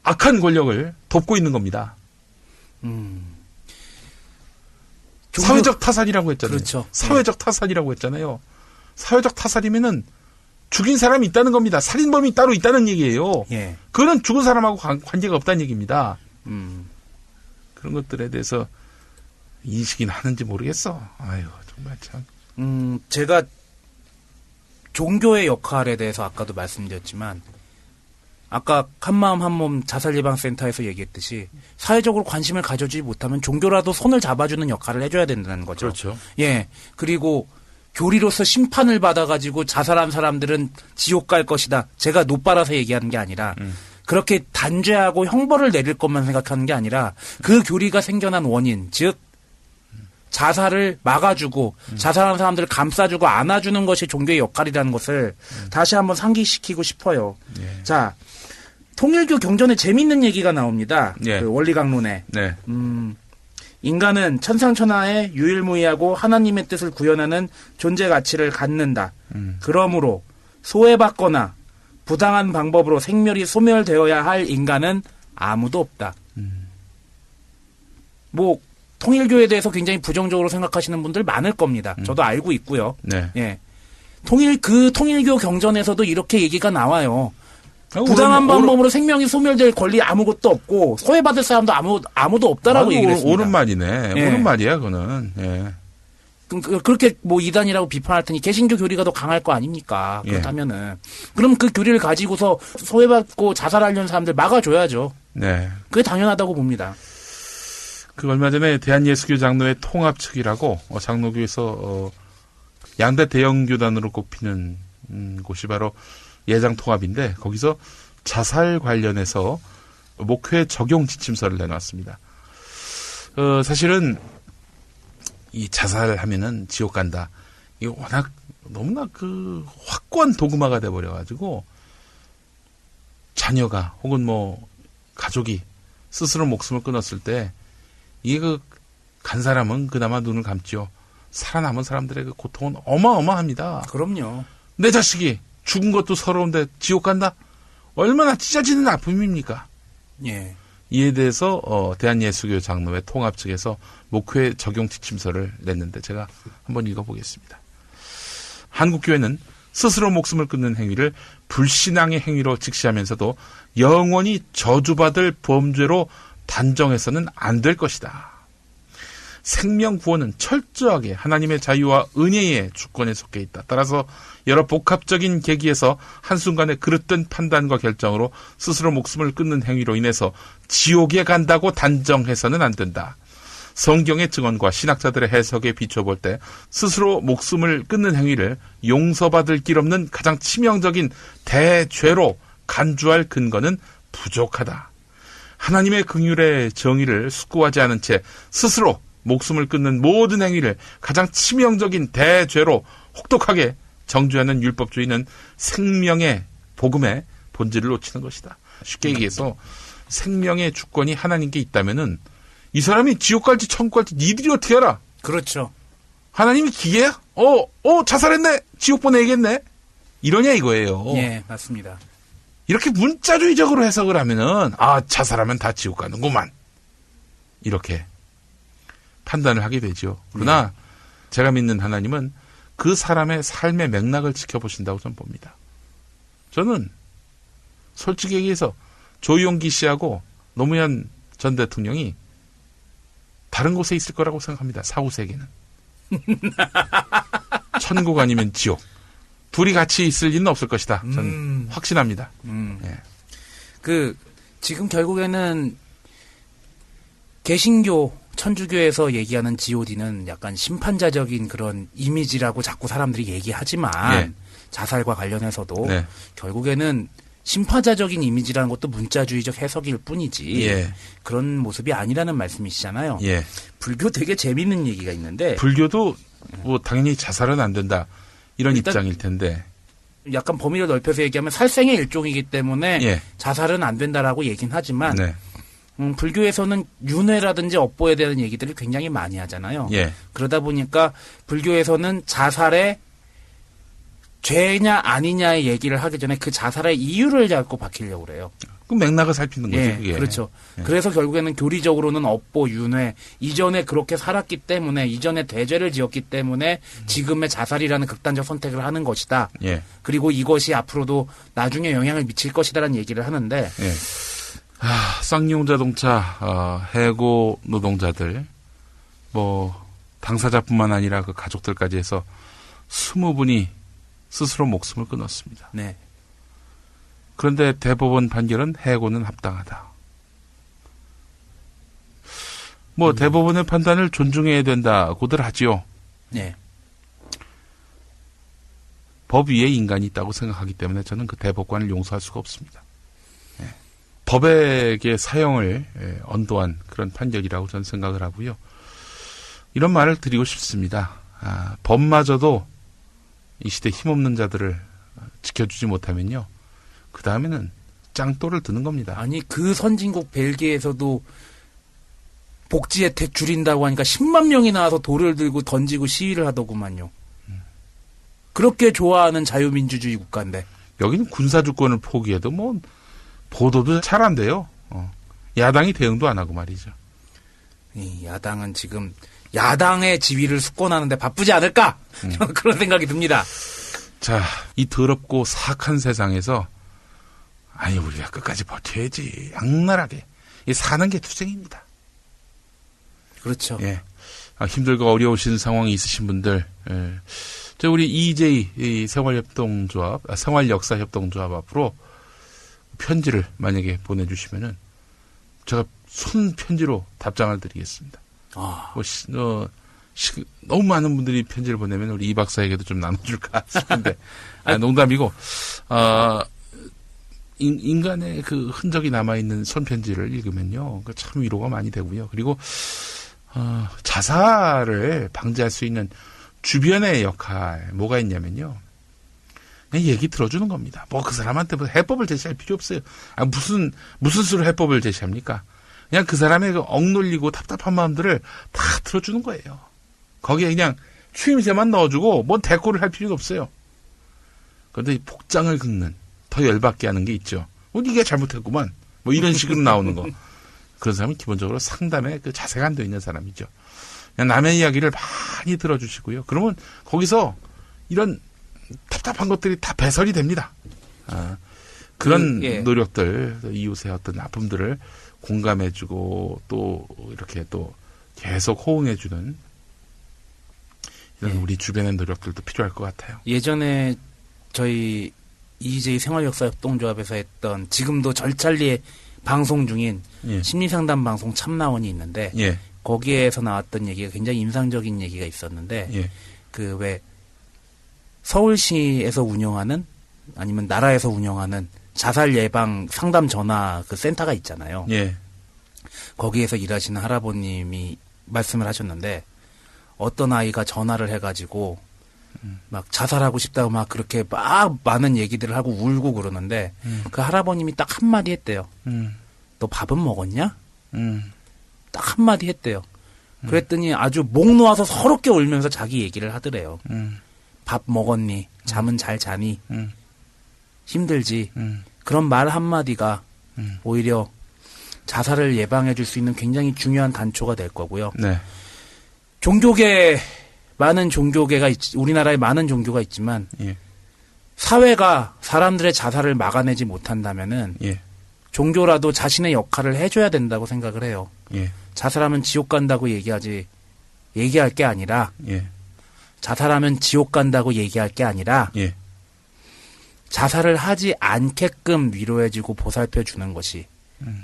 Speaker 3: 악한 권력을 돕고 있는 겁니다. 사회적 타살이라고 했잖아요.
Speaker 4: 그렇죠.
Speaker 3: 사회적 타살이라고 했잖아요. 사회적 타살이면은 죽인 사람이 있다는 겁니다. 살인범이 따로 있다는 얘기예요.
Speaker 4: 예.
Speaker 3: 그거는 죽은 사람하고 관계가 없다는 얘기입니다. 그런 것들에 대해서 인식이나 하는지 모르겠어. 아유, 정말 참.
Speaker 4: 제가 종교의 역할에 대해서 아까도 말씀드렸지만 아까 한마음 한몸 자살예방센터에서 얘기했듯이 사회적으로 관심을 가져주지 못하면 종교라도 손을 잡아주는 역할을 해줘야 된다는 거죠.
Speaker 3: 그렇죠.
Speaker 4: 예. 그리고 교리로서 심판을 받아가지고 자살한 사람들은 지옥 갈 것이다. 제가 노빠라서 얘기하는 게 아니라 그렇게 단죄하고 형벌을 내릴 것만 생각하는 게 아니라 그 교리가 생겨난 원인, 즉 자살을 막아주고 자살하는 사람들을 감싸주고 안아주는 것이 종교의 역할이라는 것을 다시 한번 상기시키고 싶어요.
Speaker 3: 예.
Speaker 4: 자, 통일교 경전에 재미있는 얘기가 나옵니다.
Speaker 3: 예.
Speaker 4: 그 원리강론에.
Speaker 3: 네.
Speaker 4: 인간은 천상천하에 유일무이하고 하나님의 뜻을 구현하는 존재 가치를 갖는다. 그러므로 소외받거나 부당한 방법으로 생멸이 소멸되어야 할 인간은 아무도 없다. 뭐 통일교에 대해서 굉장히 부정적으로 생각하시는 분들 많을 겁니다. 저도 알고 있고요.
Speaker 3: 네.
Speaker 4: 예. 통일교 경전에서도 이렇게 얘기가 나와요. 부당한 방법으로 생명이 소멸될 권리 아무것도 없고 소외받을 사람도 아무도 없다라고 얘기를 했습니다.
Speaker 3: 옳은 말이네.
Speaker 4: 예.
Speaker 3: 옳은 말이야, 그거는. 예.
Speaker 4: 그렇게 뭐 이단이라고 비판할 테니 개신교 교리가 더 강할 거 아닙니까? 그렇다면은 그럼 그 교리를 가지고서 소외받고 자살하려는 사람들 막아줘야죠.
Speaker 3: 네.
Speaker 4: 그게 당연하다고 봅니다.
Speaker 3: 그 얼마 전에 대한예수교 장로회 통합 측이라고 장로교에서 양대 대형 교단으로 꼽히는 곳이 바로 예장 통합인데 거기서 자살 관련해서 목회 적용 지침서를 내놨습니다. 사실은 이 자살하면은 지옥 간다. 이거 워낙 너무나 그 확고한 도그마가 돼버려가지고 자녀가 혹은 뭐 가족이 스스로 목숨을 끊었을 때 이게 간 사람은 그나마 눈을 감지요. 살아남은 사람들의 그 고통은 어마어마합니다.
Speaker 4: 그럼요.
Speaker 3: 내 자식이 죽은 것도 서러운데 지옥 간다? 얼마나 찢어지는 아픔입니까?
Speaker 4: 예.
Speaker 3: 이에 대해서 대한예수교 장로회 통합 측에서 목회 적용 지침서를 냈는데 제가 한번 읽어보겠습니다. 한국교회는 스스로 목숨을 끊는 행위를 불신앙의 행위로 직시하면서도 영원히 저주받을 범죄로 단정해서는 안 될 것이다. 생명 구원은 철저하게 하나님의 자유와 은혜의 주권에 속해 있다. 따라서 여러 복합적인 계기에서 한순간에 그릇된 판단과 결정으로 스스로 목숨을 끊는 행위로 인해서 지옥에 간다고 단정해서는 안 된다. 성경의 증언과 신학자들의 해석에 비춰볼 때 스스로 목숨을 끊는 행위를 용서받을 길 없는 가장 치명적인 대죄로 간주할 근거는 부족하다. 하나님의 긍휼의 정의를 숙고하지 않은 채 스스로 목숨을 끊는 모든 행위를 가장 치명적인 대죄로 혹독하게 정죄하는 율법주의는 생명의 복음의 본질을 놓치는 것이다. 쉽게 얘기해서 생명의 주권이 하나님께 있다면은 이 사람이 지옥 갈지 천국 갈지 니들이 어떻게 알아?
Speaker 4: 그렇죠.
Speaker 3: 하나님이 기계야? 자살했네. 지옥 보내야겠네. 이러냐 이거예요.
Speaker 4: 예, 맞습니다.
Speaker 3: 이렇게 문자주의적으로 해석을 하면은 자살하면 다 지옥 가는구만. 이렇게 판단을 하게 되죠. 그러나 제가 믿는 하나님은 그 사람의 삶의 맥락을 지켜보신다고 저는 봅니다. 저는 솔직히 얘기해서 조용기 씨하고 노무현 전 대통령이 다른 곳에 있을 거라고 생각합니다. 사후세계는. 천국 아니면 지옥. 둘이 같이 있을 리는 없을 것이다. 저는 확신합니다.
Speaker 4: 예. 지금 결국에는 개신교, 천주교에서 얘기하는 GOD는 약간 심판자적인 그런 이미지라고 자꾸 사람들이 얘기하지만 자살과 관련해서도 결국에는 심판자적인 이미지라는 것도 문자주의적 해석일 뿐이지 그런 모습이 아니라는 말씀이시잖아요. 불교 되게 재밌는 얘기가 있는데
Speaker 3: 불교도 당연히 자살은 안 된다. 이런 입장일 텐데.
Speaker 4: 약간 범위를 넓혀서 얘기하면 살생의 일종이기 때문에 자살은 안 된다라고 얘기는 하지만 불교에서는 윤회라든지 업보에 대한 얘기들을 굉장히 많이 하잖아요. 그러다 보니까 불교에서는 자살의 죄냐 아니냐의 얘기를 하기 전에 그 자살의 이유를 잡고 밝히려고 그래요.
Speaker 3: 그 맥락을 살피는 거죠. 그게.
Speaker 4: 그렇죠. 그래서 결국에는 교리적으로는 업보, 윤회, 이전에 그렇게 살았기 때문에, 이전에 대죄를 지었기 때문에 지금의 자살이라는 극단적 선택을 하는 것이다. 그리고 이것이 앞으로도 나중에 영향을 미칠 것이다라는 얘기를 하는데
Speaker 3: 쌍용 자동차 해고 노동자들 당사자뿐만 아니라 그 가족들까지 해서 20분이 스스로 목숨을 끊었습니다. 그런데 대법원 판결은 해고는 합당하다. 대법원의 판단을 존중해야 된다고들 하지요. 법 위에 인간이 있다고 생각하기 때문에 저는 그 대법관을 용서할 수가 없습니다. 법에게 사형을 언도한 그런 판결이라고 저는 생각을 하고요. 이런 말을 드리고 싶습니다. 법마저도 이 시대 힘없는 자들을 지켜주지 못하면요. 그 다음에는 짱돌을 드는 겁니다.
Speaker 4: 아니 그 선진국 벨기에에서도 복지 혜택 줄인다고 하니까 10만 명이 나와서 돌을 들고 던지고 시위를 하더구만요. 그렇게 좋아하는 자유민주주의 국가인데.
Speaker 3: 여기는 군사주권을 포기해도 보도도 잘 안 돼요. 야당이 대응도 안 하고 말이죠.
Speaker 4: 이 야당은 지금 야당의 지위를 숙권하는데 바쁘지 않을까? 그런 생각이 듭니다.
Speaker 3: 자, 이 더럽고 사악한 세상에서 우리가 끝까지 버텨야지. 악랄하게. 사는 게 투쟁입니다.
Speaker 4: 그렇죠.
Speaker 3: 힘들고 어려우신 상황이 있으신 분들, 우리 EJ 생활역사협동조합 앞으로 편지를 만약에 보내주시면은 제가 손 편지로 답장을 드리겠습니다. 너무 많은 분들이 편지를 보내면 우리 이 박사에게도 좀 나눠줄까 싶은데 농담이고 인간의 그 흔적이 남아있는 손편지를 읽으면요 참 위로가 많이 되고요. 그리고 자살을 방지할 수 있는 주변의 역할 뭐가 있냐면요. 그냥 얘기 들어주는 겁니다. 그 사람한테 해법을 제시할 필요 없어요. 무슨 수로 해법을 제시합니까? 그냥 그 사람의 그 억눌리고 답답한 마음들을 다 들어주는 거예요. 거기에 그냥 추임새만 넣어주고 대꾸를 할 필요가 없어요. 그런데 이 복장을 긁는 더 열받게 하는 게 있죠. 네가 잘못했구만. 이런 식으로 나오는 거. 그런 사람은 기본적으로 상담에 그 자세가 안 돼 있는 사람이죠. 그냥 남의 이야기를 많이 들어주시고요. 그러면 거기서 이런 답답한 것들이 다 배설이 됩니다. 그런 노력들, 이웃의 어떤 아픔들을 공감해주고 또 이렇게 또 계속 호응해주는 이런 우리 주변의 노력들도 필요할 것 같아요.
Speaker 4: 예전에 저희 EJ 생활역사협동조합에서 했던 지금도 절찬리에 방송 중인 심리상담 방송 참나원이 있는데 거기에서 나왔던 얘기가 굉장히 인상적인 얘기가 있었는데
Speaker 3: 예.
Speaker 4: 그 왜 서울시에서 운영하는 아니면 나라에서 운영하는 자살 예방 상담 전화 그 센터가 있잖아요.
Speaker 3: 예.
Speaker 4: 거기에서 일하시는 할아버님이 말씀을 하셨는데 어떤 아이가 전화를 해가지고 막 자살하고 싶다고 막 그렇게 막 많은 얘기들을 하고 울고 그러는데 그 할아버님이 딱 한마디 했대요. 너 밥은 먹었냐? 딱 한마디 했대요. 그랬더니 아주 목 놓아서 서럽게 울면서 자기 얘기를 하더래요. 밥 먹었니? 잠은 잘 자니? 힘들지? 그런 말 한마디가 오히려 자살을 예방해 줄 수 있는 굉장히 중요한 단초가 될 거고요.
Speaker 3: 네.
Speaker 4: 많은 종교계가 우리나라에 많은 종교가 있지만
Speaker 3: 예.
Speaker 4: 사회가 사람들의 자살을 막아내지 못한다면은
Speaker 3: 예.
Speaker 4: 종교라도 자신의 역할을 해줘야 된다고 생각을 해요.
Speaker 3: 예.
Speaker 4: 자살하면 지옥 간다고 얘기할 게 아니라
Speaker 3: 예.
Speaker 4: 자살하면 지옥 간다고 얘기할 게 아니라
Speaker 3: 예.
Speaker 4: 자살을 하지 않게끔 위로해주고 보살펴주는 것이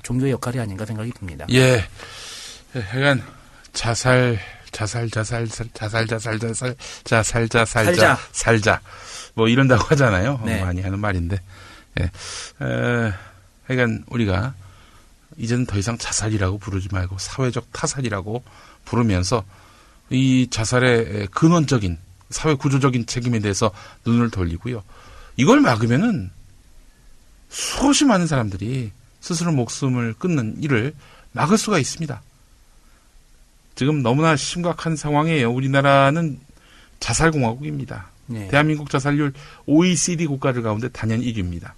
Speaker 4: 종교의 역할이 아닌가 생각이 듭니다.
Speaker 3: 예. 하여간 살자. 뭐 이런다고 하잖아요.
Speaker 4: 네.
Speaker 3: 많이 하는 말인데. 예. 하여간 우리가 이제는 더 이상 자살이라고 부르지 말고 사회적 타살이라고 부르면서 이 자살의 근원적인 사회 구조적인 책임에 대해서 눈을 돌리고요. 이걸 막으면은 수없이 많은 사람들이 스스로 목숨을 끊는 일을 막을 수가 있습니다. 지금 너무나 심각한 상황이에요. 우리나라는 자살공화국입니다.
Speaker 4: 네.
Speaker 3: 대한민국 자살률 OECD 국가들 가운데 단연 1위입니다.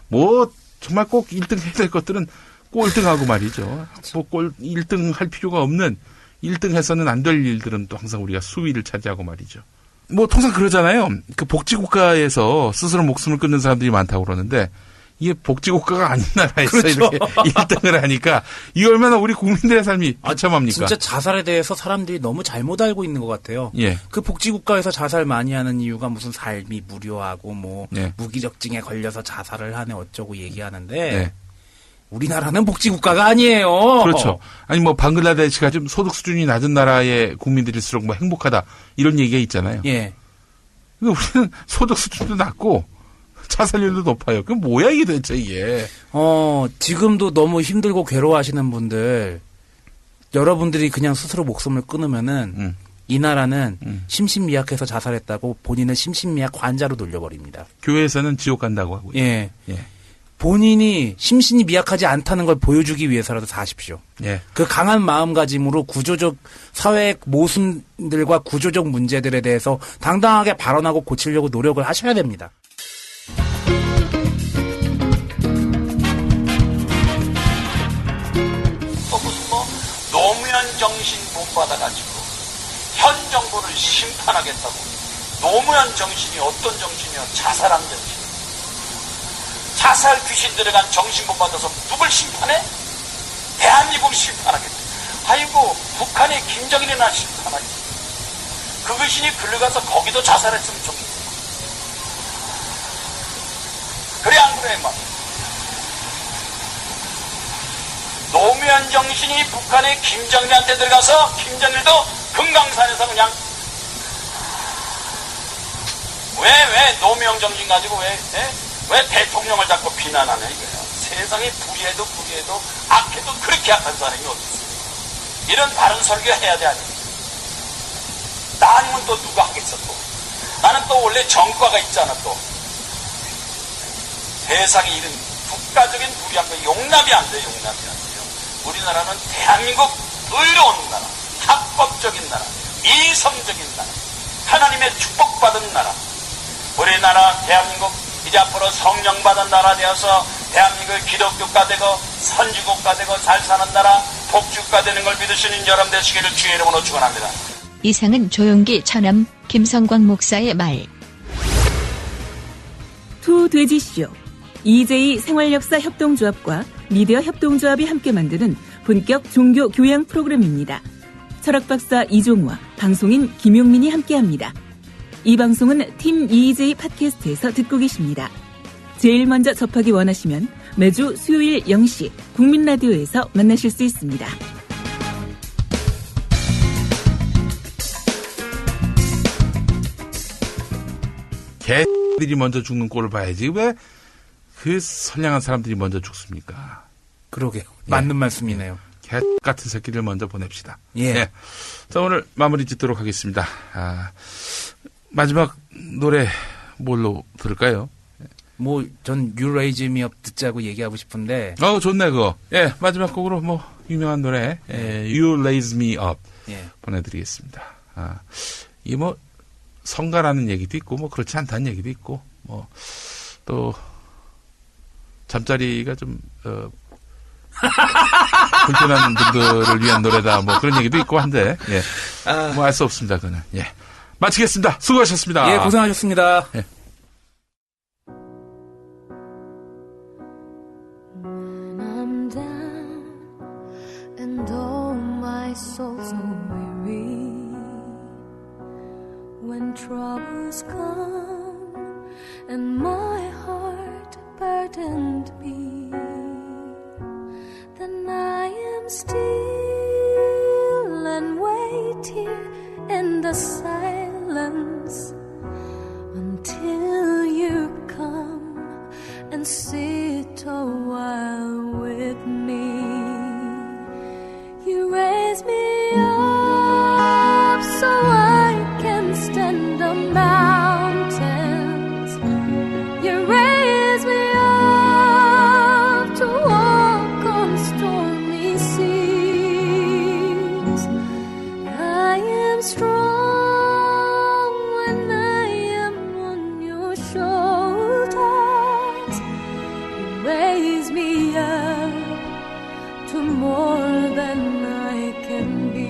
Speaker 3: 뭐 정말 꼭 1등 해야 될 것들은 꼴등하고 말이죠. 뭐 1등 할 필요가 없는 1등 해서는 안 될 일들은 또 항상 우리가 수위를 차지하고 말이죠. 뭐 통상 그러잖아요. 그 복지국가에서 스스로 목숨을 끊는 사람들이 많다고 그러는데 이게 복지국가가 아닌 나라에서
Speaker 4: 그렇죠.
Speaker 3: 이렇게 1등을 하니까 이게 얼마나 우리 국민들의 삶이 비참합니까?
Speaker 4: 진짜 자살에 대해서 사람들이 너무 잘못 알고 있는 것 같아요.
Speaker 3: 예.
Speaker 4: 그 복지국가에서 자살 많이 하는 이유가 무슨 삶이 무료하고 뭐
Speaker 3: 네.
Speaker 4: 무기력증에 걸려서 자살을 하네 어쩌고 얘기하는데
Speaker 3: 네.
Speaker 4: 우리나라는 복지국가가 아니에요.
Speaker 3: 그렇죠. 아니 뭐 방글라데시가 좀 소득 수준이 낮은 나라의 국민들일수록 뭐 행복하다 이런 얘기가 있잖아요.
Speaker 4: 예.
Speaker 3: 근데 우리는 소득 수준도 낮고 자살률도 높아요. 그럼 뭐야 이게 도대체 이게.
Speaker 4: 지금도 너무 힘들고 괴로워하시는 분들 여러분들이 그냥 스스로 목숨을 끊으면은 이 나라는 심신미약해서 자살했다고 본인을 심신미약 환자로 돌려버립니다.
Speaker 3: 교회에서는 지옥 간다고 하고요.
Speaker 4: 예.
Speaker 3: 예.
Speaker 4: 본인이 심신이 미약하지 않다는 걸 보여주기 위해서라도 사십시오.
Speaker 3: 예.
Speaker 4: 그 강한 마음가짐으로 구조적 사회 모순들과 구조적 문제들에 대해서 당당하게 발언하고 고치려고 노력을 하셔야 됩니다.
Speaker 8: 노무현 정신 못 받아가지고 현 정부를 심판하겠다고. 노무현 정신이 어떤 정신이요? 자살한 정신. 자살 귀신 들어간 정신 못 받아서 누굴 심판해? 대한민국을 심판하겠다. 아이고 북한의 김정일이나 심판하지. 그 귀신이 글러가서 거기도 자살했으면 좋겠어. 그래 안 그래 막. 노무현 정신이 북한의 김정일한테 들어가서 김정일도 금강산에서 그냥 왜 노무현 정신 가지고 왜 대통령을 자꾸 비난하냐 이거야. 세상에 불의해도 악해도 그렇게 악한 사람이 어디 있어. 이런 바른 설교 해야 돼 아니야. 나 아니면 또 누가 하겠어 또. 나는 또 원래 정과가 있잖아 또. 세상에 이런 국가적인 불의한 거 용납이 안 돼요. 우리나라는 대한민국 의로운 나라, 합법적인 나라, 이성적인 나라, 하나님의 축복받은 나라. 우리나라 대한민국 이제 앞으로 성령받은 나라 되어서 대한민국을 기독교가 되고 선지국가 되고 잘 사는 나라, 복지국가 되는 걸 믿으시는 여러분 되시기를 주의 이름으로 축원합니다.
Speaker 9: 이상은 조용기 처남 김성광 목사의 말.
Speaker 10: 투돼지쇼 EJ 생활역사 협동조합과 미디어 협동조합이 함께 만드는 본격 종교 교양 프로그램입니다. 철학박사 이종우와 방송인 김용민이 함께합니다. 이 방송은 팀 EJ 팟캐스트에서 듣고 계십니다. 제일 먼저 접하기 원하시면 매주 수요일 0시 국민라디오에서 만나실 수 있습니다.
Speaker 3: 개들이 먼저 죽는 꼴을 봐야지 왜 그 선량한 사람들이 먼저 죽습니까?
Speaker 4: 그러게요. 맞는 말씀이네요.
Speaker 3: 개 같은 새끼를 먼저 보냅시다.
Speaker 4: 예.
Speaker 3: 예. 자, 오늘 마무리 짓도록 하겠습니다. 마지막 노래 뭘로 들을까요?
Speaker 4: 뭐, 전 You Raise Me Up 듣자고 얘기하고 싶은데.
Speaker 3: 좋네, 그거. 예, 마지막 곡으로 뭐, 유명한 노래, You Raise Me Up.
Speaker 4: 예.
Speaker 3: 보내드리겠습니다. 이게 뭐, 성가라는 얘기도 있고, 뭐, 그렇지 않다는 얘기도 있고, 뭐, 또, 잠자리가 좀, 불편한 분들을 위한 노래다, 뭐, 그런 얘기도 있고 한데, 예. 뭐, 알 수 없습니다, 그거는. 예. 마치겠습니다. 수고하셨습니다.
Speaker 4: 예, 고생하셨습니다.
Speaker 3: 예.
Speaker 11: When troubles come and my heart burdened me, then I am still and wait here in the silence until you come and sit a while with me. You raise me up so I can stand on mountains. You raise me up to walk on stormy seas. I am strong when I am on your shoulders. You raise me up to more than I can be.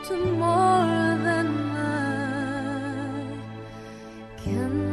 Speaker 11: to more than I can